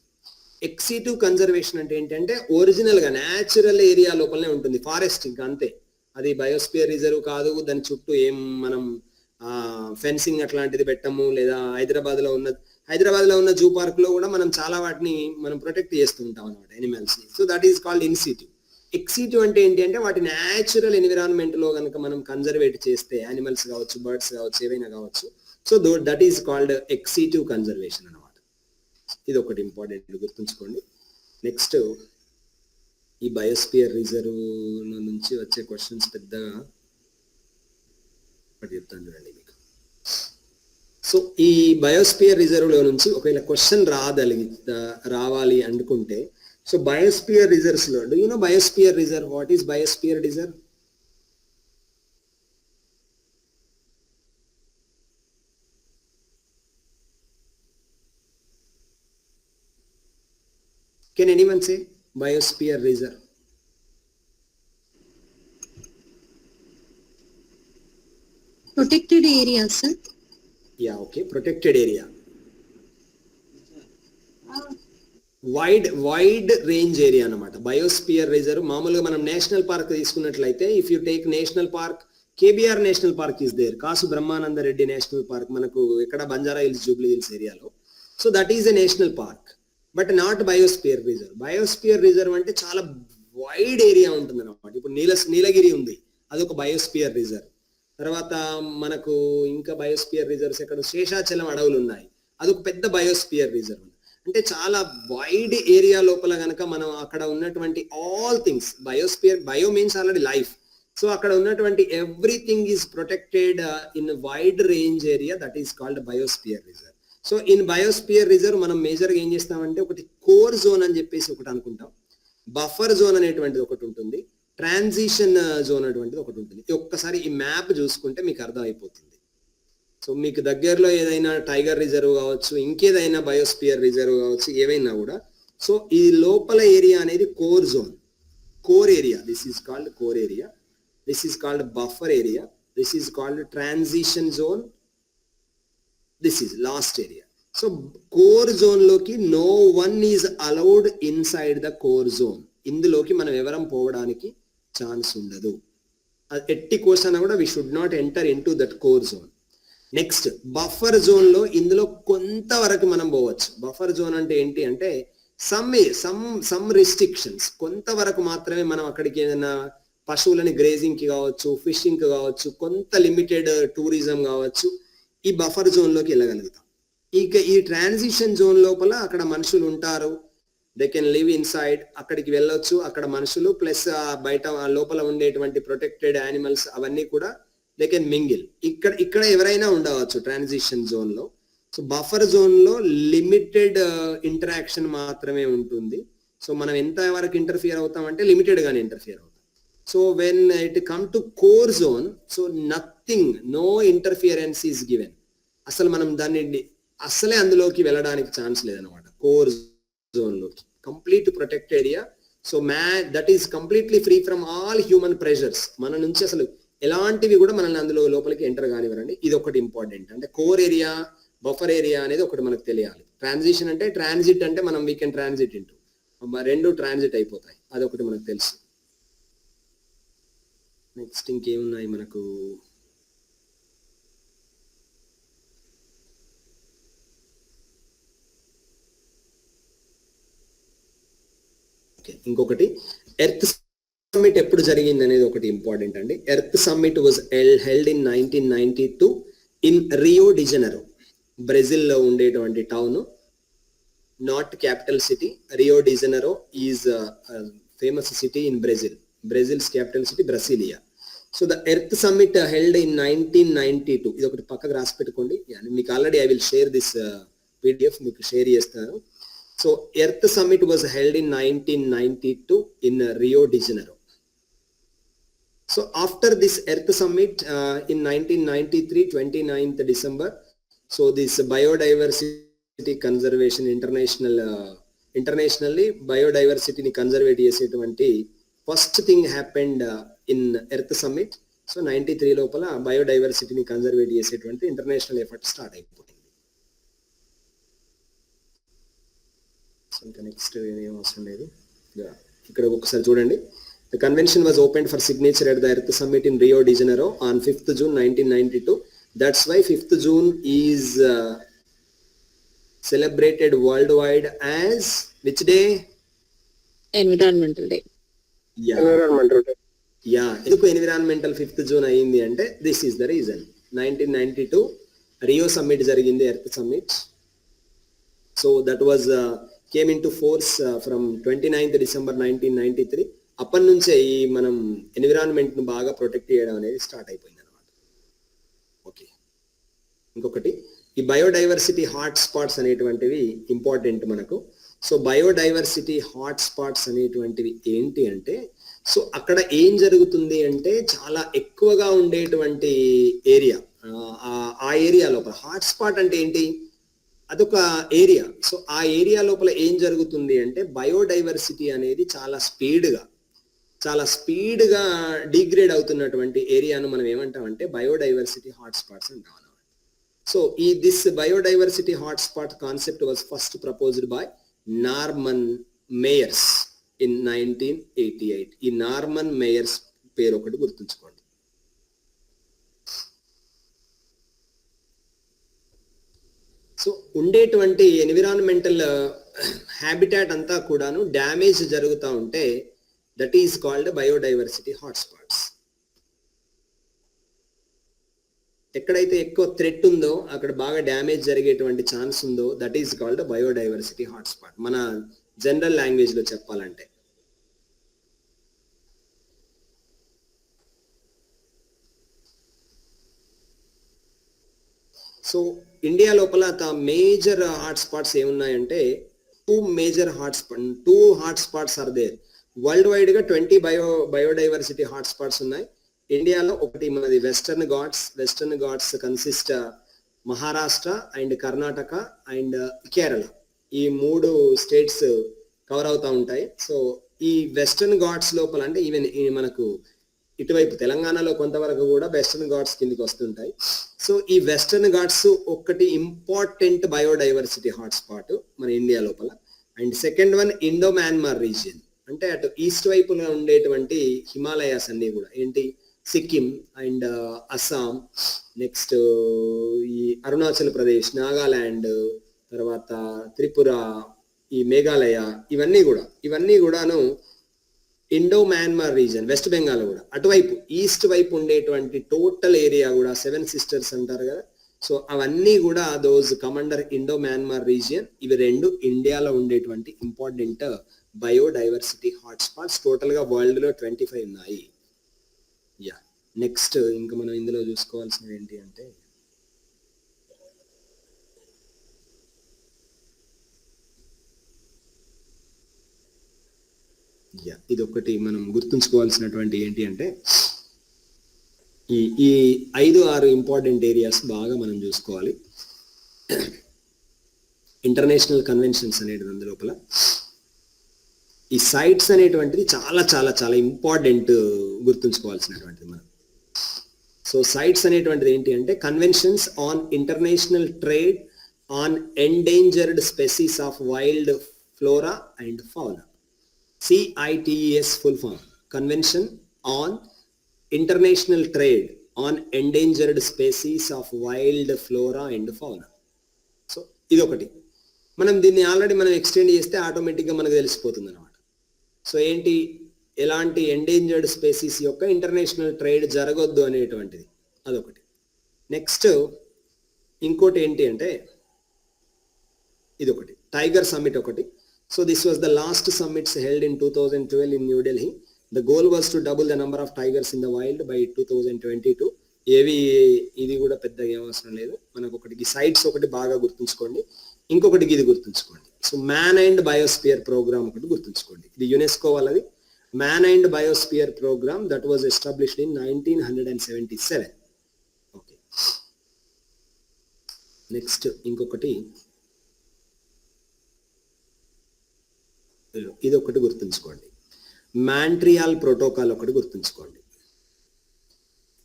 Ex situ conservation అంటే ఏంటంటే ఒరిజినల్ గా న్యాచురల్ ఏరియా లోపలనే ఉంటుంది, ఫారెస్ట్, ఇంకా అంతే. అది బయోస్పియర్ రిజర్వ్ కాదు, దాని చుట్టూ ఏం మనం ఫెన్సింగ్ అట్లాంటిది పెట్టము, లేదా హైదరాబాద్ లో ఉన్న జూ పార్క్ లో కూడా మనం చాలా వాటిని మనం ప్రొటెక్ట్ చేస్తూ ఉంటాం అనమాట ఎనిమల్స్ ని. So that is called ఇన్సిటివ్. ఎక్సిటివ్ అంటే ఏంటి అంటే వాటి న్యాచురల్ ఎన్విరాన్మెంట్ లో కనుక మనం కన్జర్వేట్ చేస్తే, యానిమల్స్ కావచ్చు, బర్డ్స్ కావచ్చు, ఏవైనా కావచ్చు, so that is called ex situ conservation అనమాట. ఇది ఒకటి ఇంపార్టెంట్ గుర్తుంచుకోండి. నెక్స్ట్ ఈ బయోస్పియర్ రిజర్వ్ నుంచి వచ్చే క్వశ్చన్స్ పెద్దగా ఒకటి చెప్తాను చూడండి మీకు. సో ఈ బయోస్పియర్ రిజర్వ్ లో నుంచి ఒకవేళ క్వశ్చన్ రావాలి అనుకుంటే, సో బయోస్పియర్ రిజర్వ్స్ లో do you know biosphere reserve? What is biosphere reserve? Can anyone say biosphere reserve? Protected areas, sir. Yeah, okay, protected area. Wide range area అన్నమాట biosphere reserve. మామూలుగా మనం national park తీసుకున్నట్లయితే, if you take national park, KBR national park is there, Kasu Brahmananda Reddy national park మనకు ఇక్కడ Banjara Hills, Jubilee Hills ఏరియాలో. So that is a national park, but not biosphere reserve. Biosphere reserve అంటే చాలా wide area ఉంటుంది అన్నమాట. ఇప్పుడు నీలగిరి ఉంది, అదొక బయోస్పియర్ రిజర్వ్. తర్వాత మనకు ఇంకా బయోస్పియర్ రిజర్వ్స్ ఎక్కడ, శేషాచలం అడవులు ఉన్నాయి, అదొక పెద్ద బయోస్పియర్ రిజర్వ్. అంటే చాలా వైడ్ ఏరియా లోపల కనుక మనం అక్కడ ఉన్నటువంటి all things, bio means already life. So అక్కడ ఉన్నటువంటి everything is protected in wide range area, that is called biosphere reserve. So in biosphere reserve మనం మేజర్గా ఏం చేస్తామంటే, ఒకటి కోర్ జోన్ అని చెప్పేసి ఒకటి అనుకుంటాం, బఫర్ జోన్ అనేటువంటిది ఒకటి ఉంటుంది, ట్రాన్సిషన్ జోన్ అనేటువంటిది ఒకటి ఉంటుంది. ఒక్కసారి ఈ మ్యాప్ చూసుకుంటే మీకు అర్థం అయిపోతుంది. సో మీకు దగ్గరలో ఏదైనా టైగర్ రిజర్వ్ కావచ్చు, ఇంకేదైనా బయోస్పియర్ రిజర్వ్ కావచ్చు, ఏవైనా కూడా, సో ఈ లోపల ఏరియా అనేది core zone, core area. This is called core area, this is called buffer area, this is called transition zone, this is last area. So core zone లోకి no one is allowed inside the core zone. ఇందులోకి మనం ఎవరం పోవడానికి chance ఉండదు. ఎట్టి course కూడా we should not enter in to that core zone. Next buffer zone లో ఇందులో కొంతవరకు మనం పోవచ్చు. బఫర్ జోన్ అంటే ఏంటి అంటే సమ్ రిస్ట్రిక్షన్స్, కొంతవరకు మాత్రమే మనం అక్కడికి ఏదైనా పశువులని గ్రేజింగ్ కి కావచ్చు, ఫిషింగ్ కి కావచ్చు, కొంత లిమిటెడ్ టూరిజం కావచ్చు, ఈ బఫర్ జోన్ లోకి వెళ్ళగలుగుతాం. ఇక ఈ ట్రాన్సిషన్ జోన్ లోపల అక్కడ మనుషులు ఉంటారు, దే కెన్ లివ్ ఇన్సైడ్, అక్కడికి వెళ్ళొచ్చు, అక్కడ మనుషులు ప్లస్ బయట లోపల ఉండేటువంటి ప్రొటెక్టెడ్ యానిమల్స్ అవన్నీ కూడా దే కెన్ మింగిల్. ఇక్కడ ఎవరైనా ఉండవచ్చు ట్రాన్సిషన్ జోన్ లో. సో బఫర్ జోన్ లో లిమిటెడ్ ఇంటరాక్షన్ మాత్రమే ఉంటుంది. సో మనం ఎంత వరకు ఇంటర్ఫియర్ అవుతాం అంటే లిమిటెడ్ గానే ఇంటర్ఫియర్ అవుతాం. So when it come to core zone, so nothing, no interference is given. అసలు మనం దాన్ని అసలే అందులోకి వెళ్ళడానికి ఛాన్స్ లేదనమాట. కోర్ జోన్ లోకి complete protect area. So that is completely free from all human pressures. మన నుంచి అసలు ఎలాంటివి కూడా మనల్ని అందులో లోపలికి ఎంటర్ కానివ్వరండి. ఇది ఒకటి ఇంపార్టెంట్. అంటే కోర్ ఏరియా, బఫర్ ఏరియా అనేది ఒకటి మనకు తెలియాలి. ట్రాన్సిషన్ అంటే, ట్రాన్సిట్ అంటే మనం వీ కెన్ ట్రాన్సిట్ ఇంటూ, రెండు ట్రాన్సిట్ అయిపోతాయి, అదొకటి మనకు తెలుసు. నెక్స్ట్ ఇంకేమున్నాయి మనకు, ఇంకొకటి ఎర్త్ సమ్మిట్ ఎప్పుడు జరిగింది అనేది ఒకటి ఇంపార్టెంట్ అండి. Earth Summit was held in 1992 in Rio de Janeiro, Brazil లో ఉండేటువంటి town, not capital city. Rio de Janeiro is famous city in Brazil. Brazil's capital city Brasilia. So the Earth Summit held in 1992. ఇది ఒకటి పక్కకు రాసి పెట్టుకోండి. మీకు already I will share this PDF, మీకు share చేస్తాను. So Earth Summit was held in 1992 in Rio de Janeiro. So after this Earth Summit in 1993, 29th December, so this biodiversity conservation internationally biodiversity ni conserve chesetuvanti first thing happened in Earth Summit. So 93 lopala biodiversity ni conserve chesetuvanti international effort start అయిపోయింది. ఇంకా next ఏం అవసరం లేదు. ఇక్కడ ఒకసారి చూడండి. The convention was opened for signature at the Earth Summit in Rio de Janeiro on 5th June 1992. That's why 5th June is celebrated worldwide as which day? Environmental day. Yeah. Environmental Day. ఎందుకు environmental 5th June అయింది అంటే this is the reason. 1992 Rio summit జరిగింది, Earth Summit. So that was came into force from 29th December 1993. అప్పటి నుంచే ఈ మనం environment ను బాగా ప్రొటెక్ట్ చేయడం అనేది స్టార్ట్ అయిపోయింది అనమాట. ఓకే, ఇంకొకటి ఈ బయోడైవర్సిటీ హాట్ స్పాట్స్ అనేటువంటివి ఇంపార్టెంట్ మనకు. సో బయోడైవర్సిటీ హాట్ స్పాట్స్ అనేటువంటివి ఏంటి అంటే, సో అక్కడ ఏం జరుగుతుంది అంటే చాలా ఎక్కువగా ఉండేటువంటి ఏరియా, ఆ ఏరియా లోపల హాట్ స్పాట్ అంటే ఏంటి, అదొక ఏరియా. సో ఆ ఏరియా లోపల ఏం జరుగుతుంది అంటే బయోడైవర్సిటీ అనేది చాలా స్పీడ్గా డిగ్రేడ్ అవుతున్నటువంటి ఏరియాను మనం ఏమంటామంటే బయోడైవర్సిటీ హాట్ స్పాట్స్ అంటాం అన్నమాట. So this biodiversity hot spot concept was first proposed by Norman Myers in 1988. ఈ నార్మన్ మేయర్స్ పేరు ఒకటి గుర్తుంచుకోండి. సో ఉండేటువంటి ఎన్విరాన్మెంటల్ హ్యాబిటాట్ అంతా కూడాను డ్యామేజ్ జరుగుతూ ఉంటే that is called biodiversity hotspots. ఎక్కడైతే ఎక్కువ థ్రెట్ ఉందో అక్కడ బాగా డ్యామేజ్ జరిగేటువంటి ఛాన్స్ ఉందో that is called biodiversity hotspot, మన జనరల్ లాంగ్వేజ్ లో చెప్పాలంటే. సో ఇండియా లోపల మేజర్ హాట్ స్పాట్స్ ఏమున్నాయంటే two hot spots are there. Worldwide గా 20 బయోడైవర్సిటీ హాట్ స్పాట్స్ ఉన్నాయి. ఇండియాలో ఒకటి మనది Western Ghats consist Maharashtra and Karnataka and Kerala, ఈ 3 స్టేట్స్ కవర్ అవుతూ ఉంటాయి. సో ఈ వెస్టర్న్ ఘాట్స్ లోపల అంటే ఈవెన్ మనకు ఇటువైపు తెలంగాణలో కొంతవరకు కూడా వెస్టర్న్ ఘాట్స్ కిందికి వస్తుంటాయి. సో ఈ వెస్టర్న్ ఘాట్స్ ఒకటి ఇంపార్టెంట్ బయోడైవర్సిటీ హాట్స్పాట్ మన ఇండియా లోపల. And second one Indo Myanmar region, అంటే అటు ఈస్ట్ వైపున ఉండేటువంటి హిమాలయాస్ అన్ని కూడా ఏంటి సిక్కిం అండ్ అస్సాం, నెక్స్ట్ ఈ అరుణాచల్ ప్రదేశ్, నాగాలాండ్, తర్వాత త్రిపుర, ఈ మేఘాలయ, ఇవన్నీ కూడాను Indo Myanmar reason. West Bengal కూడా అటువైపు ఈస్ట్ వైపు ఉండేటువంటి టోటల్ ఏరియా కూడా 7 సిస్టర్స్ అంటారు కదా. సో అవన్నీ కూడా those commander Indo Myanmar region. ఇవి 2 ఇండియాలో ఉండేటువంటి ఇంపార్టెంట్ బయోడైవర్సిటీ హాట్స్పాట్స్. టోటల్ గా వరల్డ్ లో 25 ఉన్నాయి. నెక్స్ట్ ఇంకా మనం ఇందులో చూసుకోవాల్సినవి ఏంటి అంటే ఇది ఒకటి మనం గుర్తుంచుకోవాల్సినటువంటి ఏంటి అంటే ఈ 5-6 ఇంపార్టెంట్ ఏరియాస్ బాగా మనం చూసుకోవాలి. ఇంటర్నేషనల్ కన్వెన్షన్స్ అనేటిది అందు లోపల ఈ సైట్స్ అనేటువంటిది చాలా చాలా చాలా ఇంపార్టెంట్ గుర్తుంచుకోవాల్సినటువంటిది మనం. సో సైట్స్ అనేటువంటిది ఏంటి అంటే conventions on international trade on endangered species of wild flora and fauna. CITES full form, Convention on International Trade on Endangered Species of Wild Flora and Fauna. So ఇది ఒకటి. మనం దీన్ని already మనం extend చేస్తే ఆటోమేటిక్గా మనకు తెలిసిపోతుంది అనమాట. సో ఏంటి, ఎలాంటి ఎండేంజర్డ్ స్పీసీస్ యొక్క ఇంటర్నేషనల్ ట్రేడ్ జరగొద్దు అనేటువంటిది అదొకటి. నెక్స్ట్ ఇంకోటి ఏంటి అంటే ఇదొకటి టైగర్ సమ్మిట్ ఒకటి. So this was the last summits held in 2012 in New Delhi. The goal was to double the number of tigers in the wild by 2022. ఇది కూడా పెద్దగా ఏం అవసరం లేదు. మనకు ఒకటికి సైట్స్ ఒకటి బాగా గుర్తుంచుకోండి, ఇంకొకటికి ఇది గుర్తుంచుకోండి. So man and biosphere programme ఒకటి గుర్తుంచుకోండి. ఇది యునెస్కో వాళ్ళది. Man and biosphere programme that was established in 1977. Okay, next ఇంకొకటి ఇది ఒకటి గుర్తుంచుకోండి. మాంట్రియాల్ ప్రోటోకాల్ ఒకటి గుర్తుంచుకోండి.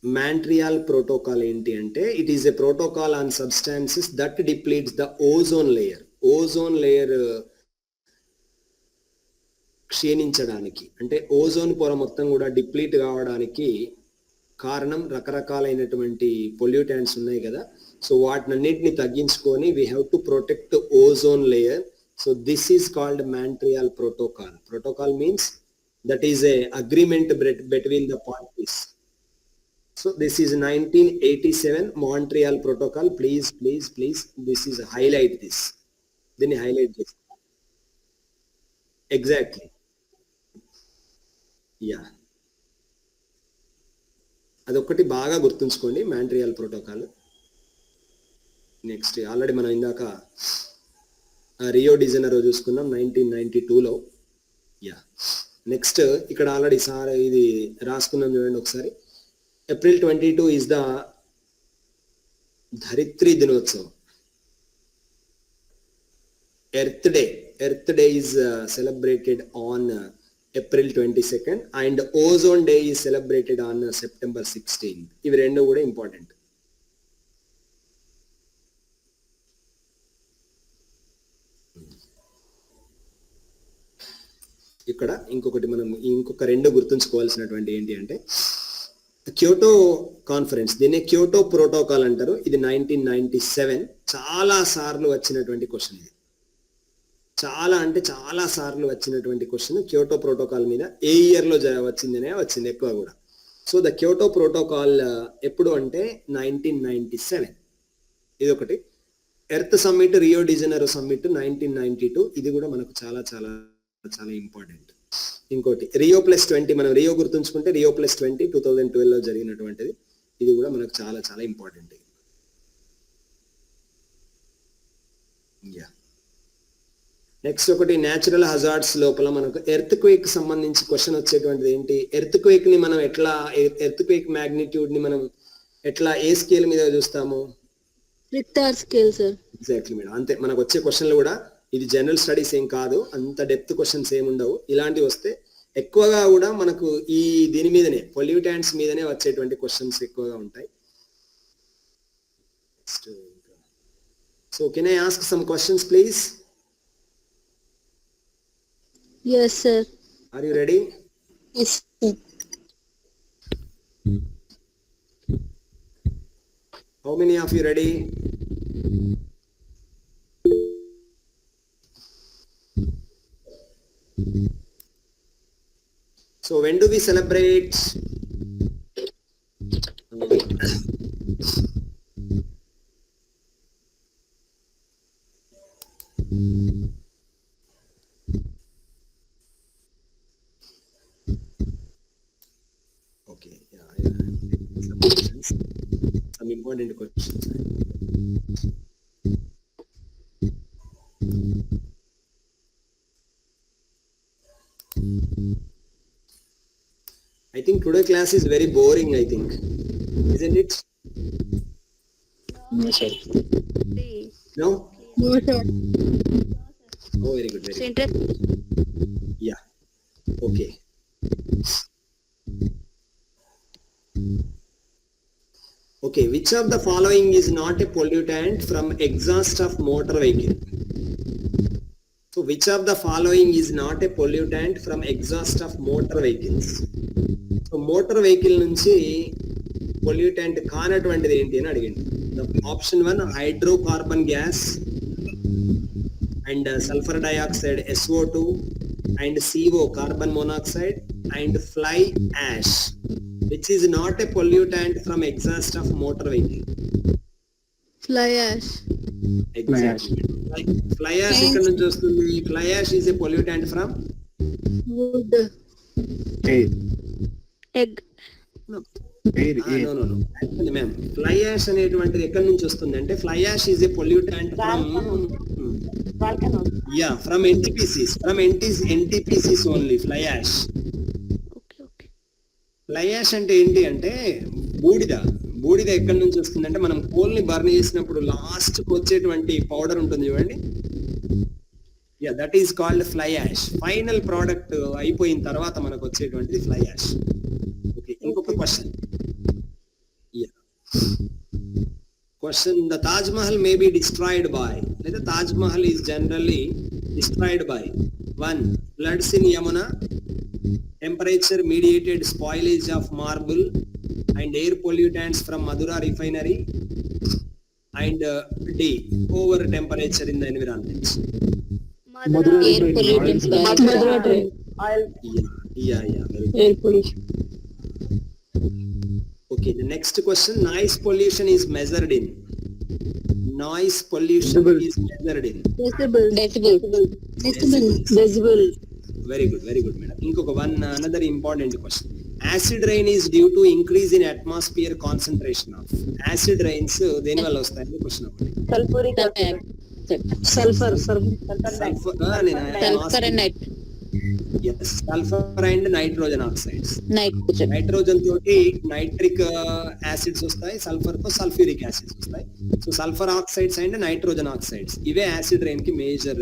మాంట్రియాల్ ప్రోటోకాల్ ఏంటి అంటే it is a protocol on substances that depletes the ozone layer. Ozone layer క్షీణించడానికి అంటే ఓజోన్ పొర మొత్తం కూడా డిప్లీట్ కావడానికి కారణం రకరకాలైనటువంటి పొల్యూటెంట్స్ ఉన్నాయి కదా, సో వాటినన్నిటిని తగ్గించుకొని we have to protect ozone layer. So this is called Montreal protocol. Protocol means that is a agreement between the parties. So this is 1987 Montreal Protocol. Please this is highlight this, then highlight this. Exactly, yeah, అదొక్కటి బాగా గుర్తుంచుకోండి, Montreal protocol. Next already మనం ఇందాక Rio de Janeiro చూసుకున్నాం 1992లో. Yeah, next ఇక్కడ already sir ఇది రాసుకున్నాం చూడండి ఒకసారి. April 22 is the ధరిత్రి దినోత్సవం. Earth Day is celebrated on April 22nd and Ozone Day is celebrated on September 16th. ఇవి రెండు కూడా ఇంపార్టెంట్. ఇక్కడ ఇంకొక రెండు గుర్తుంచుకోవాల్సినటువంటి ఏంటి అంటే క్యోటో కాన్ఫరెన్స్, దీన్ని క్యోటో ప్రోటోకాల్ అంటారు. ఇది 1997 చాలా సార్లు వచ్చినటువంటి క్వశ్చన్. ఇది చాలా సార్లు వచ్చినటువంటి క్వశ్చన్ క్యోటో ప్రోటోకాల్ మీద. ఏ ఇయర్ లో వచ్చింది ఎక్కువ కూడా. సో ద క్యోటో ప్రోటోకాల్ ఎప్పుడు అంటే 1997. ఇది ఒకటి. Earth summit, Rio de Janeiro summit 1992. ఇది కూడా మనకు చాలా చాలా చాలా ఇంపార్టెంట్. ఇంకోటి Rio+20, మనం రియో గుర్తుంచుకుంటే Rio+20 2012లో జరిగినటువంటిది. ఇది కూడా మనకు చాలా చాలా ఇంపార్టెంట్. నెక్స్ట్ ఒకటి న్యాచురల్ హజార్డ్స్ లోపల మనకు ఎర్త్ క్వేక్ సంబంధించి క్వశ్చన్ వచ్చేటువంటిది ఏంటి? ఎర్త్ క్వేక్ ని మనం ఎట్లా, ఎర్త్ క్వేక్ మ్యాగ్నిట్యూడ్ ని మనం ఎట్లా ఏ స్కేల్ మీద చూస్తాము? Richter scale sir. Exactly madam, అంతే. మనకు వచ్చే క్వశ్చన్లు కూడా ఇది జనరల్ స్టడీస్ ఏం కాదు, అంత డెప్త్ క్వశ్చన్స్ ఏమి ఉండవు. ఇలాంటివి వస్తే ఎక్కువగా కూడా మనకు ఈ దీని మీదనే, పొల్యూటెంట్స్ మీదనే వచ్చేటువంటి క్వశ్చన్స్ ఎక్కువగా ఉంటాయి. So can I ask some questions please? Yes sir. Are you ready? Yes sir. How many of you ready? So when do we celebrate? Okay, yeah, some questions, some important questions. I think today class is very boring, I think, isn't it? No, sir. No? No sir. Oh, very good, very It's good. interesting. Yeah, okay. Okay, which of the following is not a pollutant from exhaust of motor vehicle? So which of the following is not a pollutant from exhaust of motor vehicles? So motor vehicle నుంచి pollutant కానటువంటిది ఏంటి అని అడిగింది. Option 1 hydrocarbon gas and sulfur dioxide SO2 and CO carbon monoxide and fly ash. Which is not a pollutant from exhaust of motor vehicle? Fly ash. Exactly. Fly ash ఇక్కడ నుంచి వస్తుంది. Fly ash is a pollutant from? Wood. Air. Egg. No. Air. No. Actually, ma'am, fly ash అనేటువంటిది ఎక్కడి నుంచి వస్తుంది అంటే fly ash is a pollutant from from NTPCs. From NTPCs only, fly ash. Okay. Fly ash అంటే ఏంటి అంటే బూడిద ఎక్కడి నుంచి వస్తుందంటే మనం కోల్ ని బర్న్ చేసినప్పుడు లాస్ట్ కు వచ్చేటువంటి పౌడర్ ఉంటుంది చూడండి. Yeah, that is called fly ash. Final product అయిపోయిన తర్వాత మనకు వచ్చేటువంటిది ఫ్లై యాష్. ఓకే, ఇంకొక question. Question, the Taj Mahal may be destroyed by, లేదా Taj Mahal is generally destroyed by 1 floods in Yamuna, temperature mediated spoilage of marble, and air pollutants from Madura refinery, and D, over temperature in the environment. Madura Air train, pollutants. Madura train. Yeah, very good. Air pollution. Okay, the next question, noise pollution is measured in. Noise pollution Decibel. is measured in. Decibel. Decibel. Decibel. Very good, madam. ఇంకొక another important question. Acid rain is due to increase in atmosphere concentration of. Acid rains దేని వల్ల వస్తాయని question ఒకటి. Sulfuric acid. Sulfur. Sulfur, Sulfur and yes, sulfur and nitrogen oxides. nitrogen. Nitrogen తోటి nitric acids వస్తాయి, sulphur తో sulphuric acids వస్తాయి. So sulphur oxides and nitrogen oxides ఇవే acid rain కి major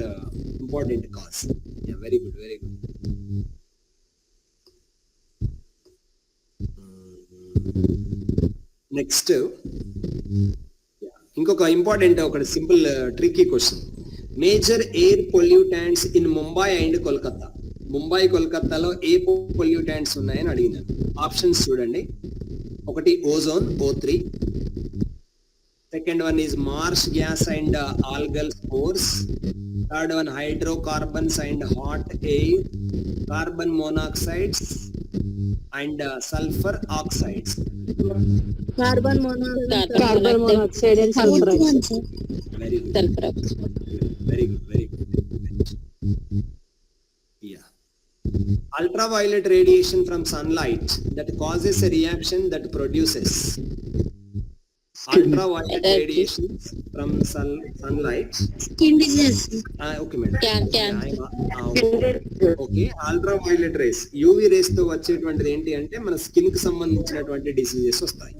important cause. Very good. Next ఇంకొక important ఒక simple tricky question. Major air pollutants in Mumbai and Kolkata. Mumbai కోల్కతాలో ఏ పొల్యూటెంట్స్ ఉన్నాయని అడిగినాను. ఆప్షన్స్ చూడండి. ఒకటి ozone O3, second one is marsh gas and algal spores, third one hydrocarbons and hot air, carbon మోనాక్సైడ్స్ and sulphur oxides. Carbon monoxide and sulfur oxide. Very good, Sulfur oxide. very good. Yeah. Ultraviolet radiation from sunlight that causes a reaction that produces. Ultraviolet radiation from sunlight. Skin disease. Okay, madam. Cancer. Okay, ultraviolet race, UV rays తో వచ్చేటువంటిది ఏంటి అంటే మన skin కి సంబంధించినటువంటి diseases వస్తాయి.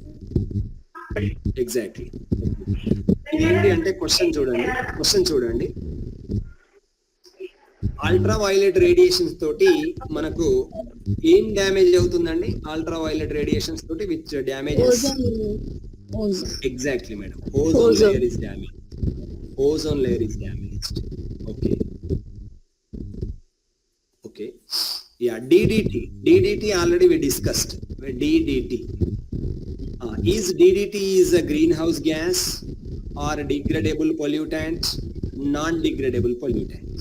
Exactly. ఇది ఏంటి అంటే క్వశ్చన్ చూడండి. అల్ట్రావైలెట్ రేడియేషన్స్ తోటి మనకు ఏం డ్యామేజ్ అవుతుందండి? అల్ట్రావైలెట్ రేడియేషన్స్ తోటి which damages? Exactly madam, ozone layer is damaged. Okay. Yeah, DDT already we discussed. DDT. Is DDT is a greenhouse gas or a degradable pollutant? Non-degradable pollutant.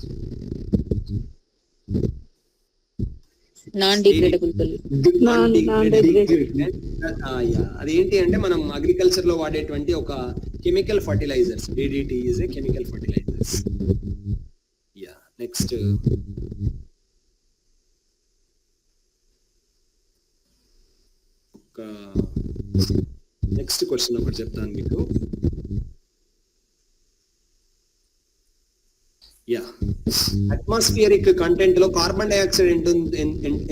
Non-degradable pollutant. Non-degradable. అదేంటి అంటే మనం agriculture లో వాడేటువంటి ఒక chemical fertilizers. DDT is a chemical fertilizers. Yeah, next. Next question ఒకటి చెప్తాను మీకు. Yeah, atmospheric content లో కార్బన్ డైఆక్సైడ్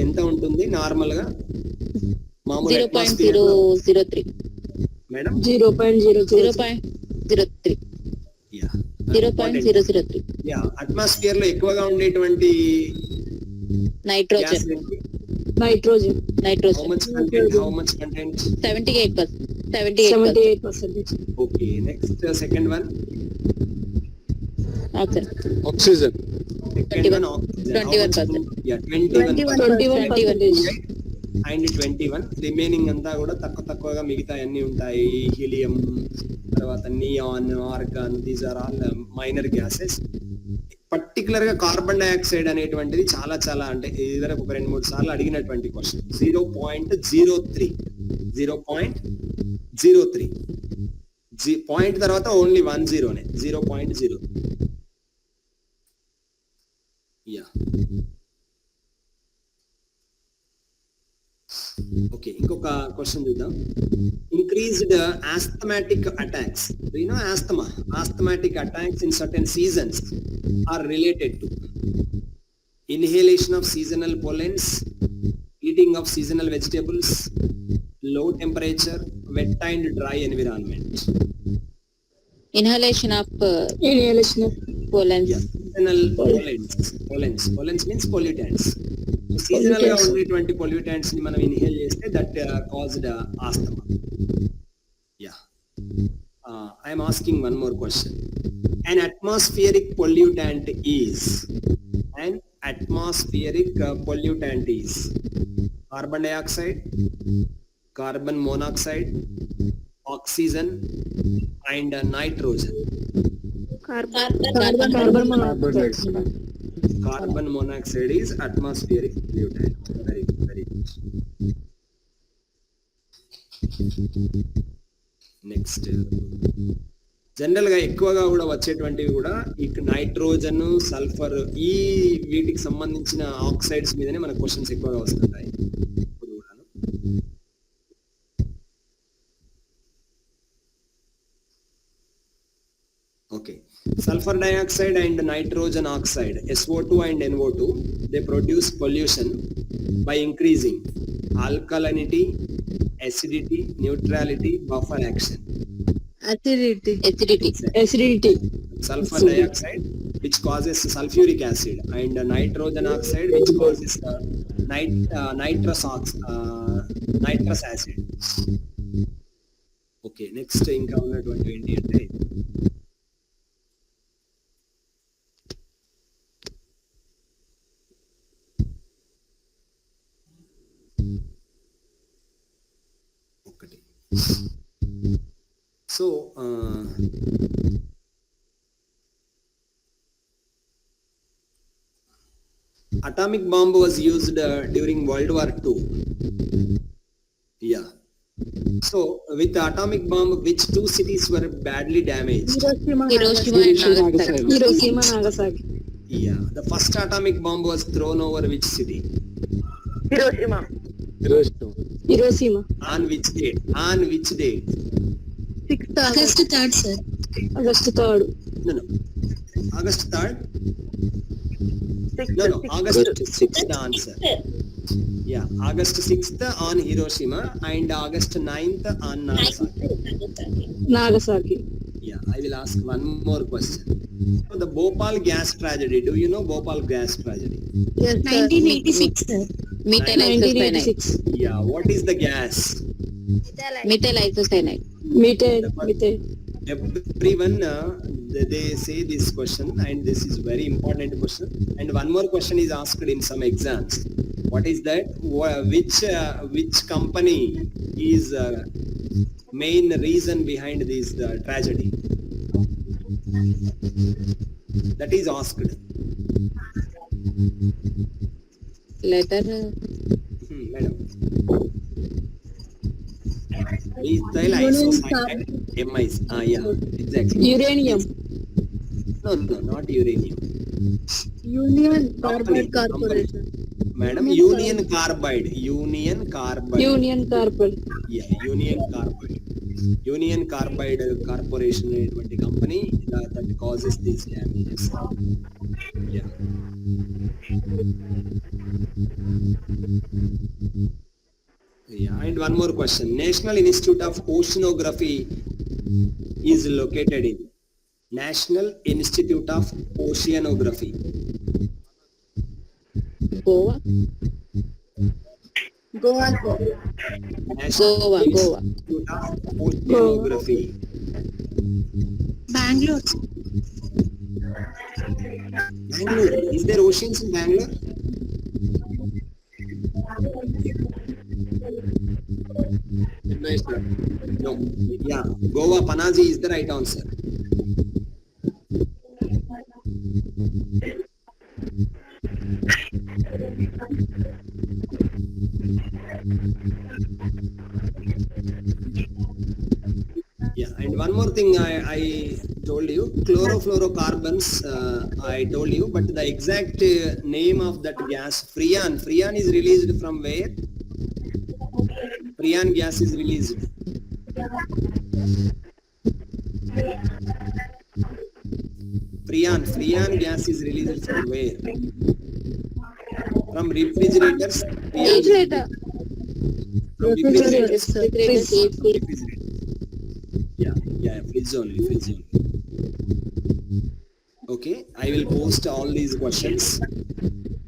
ఎంత ఉంటుంది నార్మల్ గా? మామూలు 0.003. మేడం 0.003. యా, 0.003. యా, అట్మాస్ఫియర్ లో ఎక్కువగా ఉండేటువంటి Nitrogen. Nitrogen. How much content? 78%. 78%. Okay, next second one. Oxygen. Oxygen. Second one, oxygen. 21%. Yeah, 21%. 21%. And 21. Remaining అంతా కూడా తక్కువగా మిగతా అన్ని ఉంటాయి. హీలియం, తర్వాత neon, argon, these are all minor gases. Particular గా కార్బన్ డైఆక్సైడ్ అనేటువంటిది చాలా అంటే ఇదివరకు ఒక 2-3 సార్లు అడిగినటువంటి క్వశ్చన్. 0.03. పాయింట్ తర్వాత ఓన్లీ 10 0.0. యా, ఓకే, ఇంకొక క్వశ్చన్ చూద్దాం. Increased asthmatic attacks. You know asthmatic attacks in certain seasons are related to inhalation of seasonal pollens, eating of seasonal vegetables, low temperature, wet and dry environment. Inhalation of pollens. Yeah, seasonal pollens means pollutants. Seasonal గా ఉండేటువంటి pollutants ని మనం inhale చేస్తే that caused asthma. Yeah, I'm asking one more question. An atmospheric pollutant is carbon dioxide, carbon monoxide, oxygen, and nitrogen. Carbon Carbon monoxide. dioxide. Carbon monoxide is atmospheric pollutant. Very good, very good. Next general గా ఎక్కువగా కూడా వచ్చేటువంటివి కూడా ఈ nitrogen, sulphur, ఈ వీటికి సంబంధించిన oxides మీదనే మన క్వశ్చన్స్ ఎక్కువగా వస్తుంటాయి ఇప్పుడు కూడాను. Okay, sulfur dioxide and nitrogen oxide, SO2 and NO2, they produce pollution by increasing alkalinity, acidity, neutrality, buffer action. Acidity. Acidity. Sulfur dioxide, which causes sulfuric acid, and nitrogen oxide, which causes nitrous acid. Okay, next ఇంకా ఉన్నటువంటి ఏంటి అంటే ఒకటి. So atomic bomb was used during World War II. Yeah. So with the atomic bomb, which two cities were badly damaged? Hiroshima and Nagasaki. Hiroshima, Nagasaki. Yeah. The first atomic bomb was thrown over which city? Hiroshima. On which date? On which date? 6th August 3rd, sir. August 3rd. No. August 3rd? No. August 6th answer. Yeah. August 6th on Hiroshima and August 9th on Nagasaki. Yeah. I will ask one more question. So the Bhopal gas tragedy. Do you know Bhopal gas tragedy? Yes, 1986, sir. Methyl isocyanide. 1986. Yeah. What is the gas? Methyl isocyanide. Methane. Everyone they say this question, and this is very important question, and one more question is asked in some exams. What is that? Which company is main reason behind this tragedy? That is asked. Letter Madam. Methyl isocyanide, MIs. Yeah, exactly. Uranium. No, not uranium. Union Company. Carbide Corporation. Madam, Union Carbide. Union Carbide. Yeah, Union Carbide Corporation అనేటువంటి company that causes these damages. Yeah. Yeah, and one more question. National Institute of Oceanography is located in National Institute of Oceanography. Goa. National Goa. Institute of Oceanography. Bangalore. Bangalore. Is there oceans in Bangalore? No. Yeah, Goa, Panaji is the right answer. Yeah, and one more thing I told you, chlorofluorocarbons, I told you, but the exact name of that gas, Freon. Freon is released from where? Freon gas is released. Freon gas is released from where? From refrigerators. Refrigerator. From refrigerators. Refrigerators. Yeah, fridge only. Okay, I will post all these questions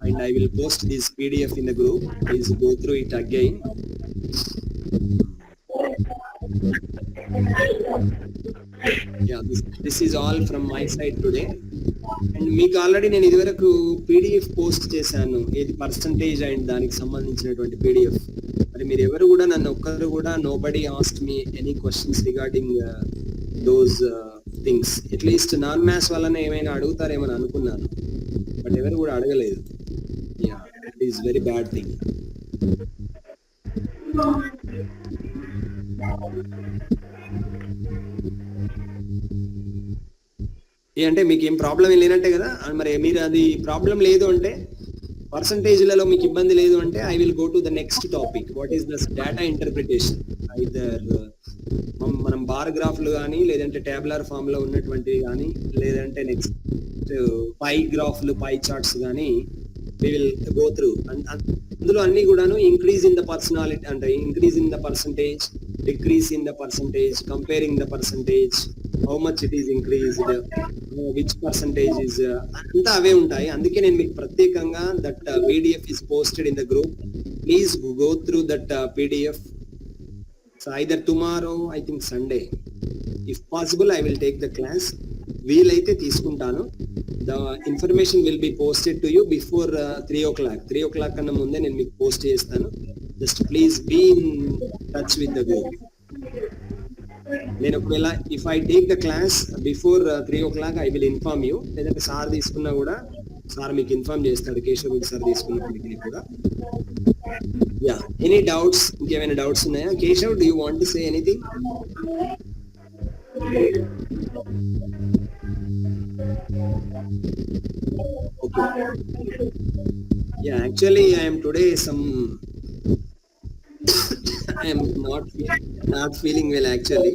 and I will post this PDF in the group. Please go through it again. Yeah, this is all from my side today. And మీకు already నేను ఇదివరకు PDF post చేశాను, ఏది percentage and దానికి సంబంధించినటువంటి PDF. మరి మీరు ఎవరు కూడా నన్ను ఒక్కరు కూడా nobody ask me any questions regarding those things. At least non maths వల్లనే ఏమైనా అడుగుతారేమని అనుకున్నాను, బట్ ఎవరు కూడా అడగలేదు. Yeah, it is very bad thing. అంటే మీకు ఏం ప్రాబ్లం ఏం లేనట్టే కదా. మరి మీరు అది ప్రాబ్లం లేదు అంటే, పర్సంటేజ్లలో మీకు ఇబ్బంది లేదు అంటే, I will go to the next topic. What is the data interpretation. Either మనం బార్ గ్రాఫ్లు కానీ, లేదంటే ట్యాబులర్ ఫామ్ లో ఉన్నటువంటివి కానీ, లేదంటే నెక్స్ట్ పై గ్రాఫ్లు, పై చార్ట్స్ కానీ వి విల్ గో త్రూ. అందులో అన్ని కూడాను ఇంక్రీజ్ ఇన్ ద పర్సనాలిటీ అంటే increase in the percentage, decrease in the percentage, comparing the percentage, how much it is increased, which percentage is, అంతా అవే ఉంటాయి. అందుకే నేను మీకు ప్రత్యేకంగా that PDF is posted in the group. Please go through that PDF. So either tomorrow, I think Sunday, if possible I will take the class. వీలైతే తీసుకుంటాను. The information will be posted to you before 3 o'clock. 3 o'clock కన్నా ముందే నేను మీకు post చేస్తాను. Just please be in touch with the group. నేను ఒకవేళ if I take the class before 3 o'clock I will inform you. లేదంటే సార్ తీసుకున్నా కూడా సార్ మీకు ఇన్ఫార్మ్ చేస్తాడు, కేశవ్ రెడ్డి సార్ తీసుకున్నప్పటికీ కూడా. Yeah, any doubts? ఇంకేమైనా డౌట్స్ ఉన్నాయా? Keshav, do you want to say anything? Okay. Yeah, actually I am today I am not feeling well actually.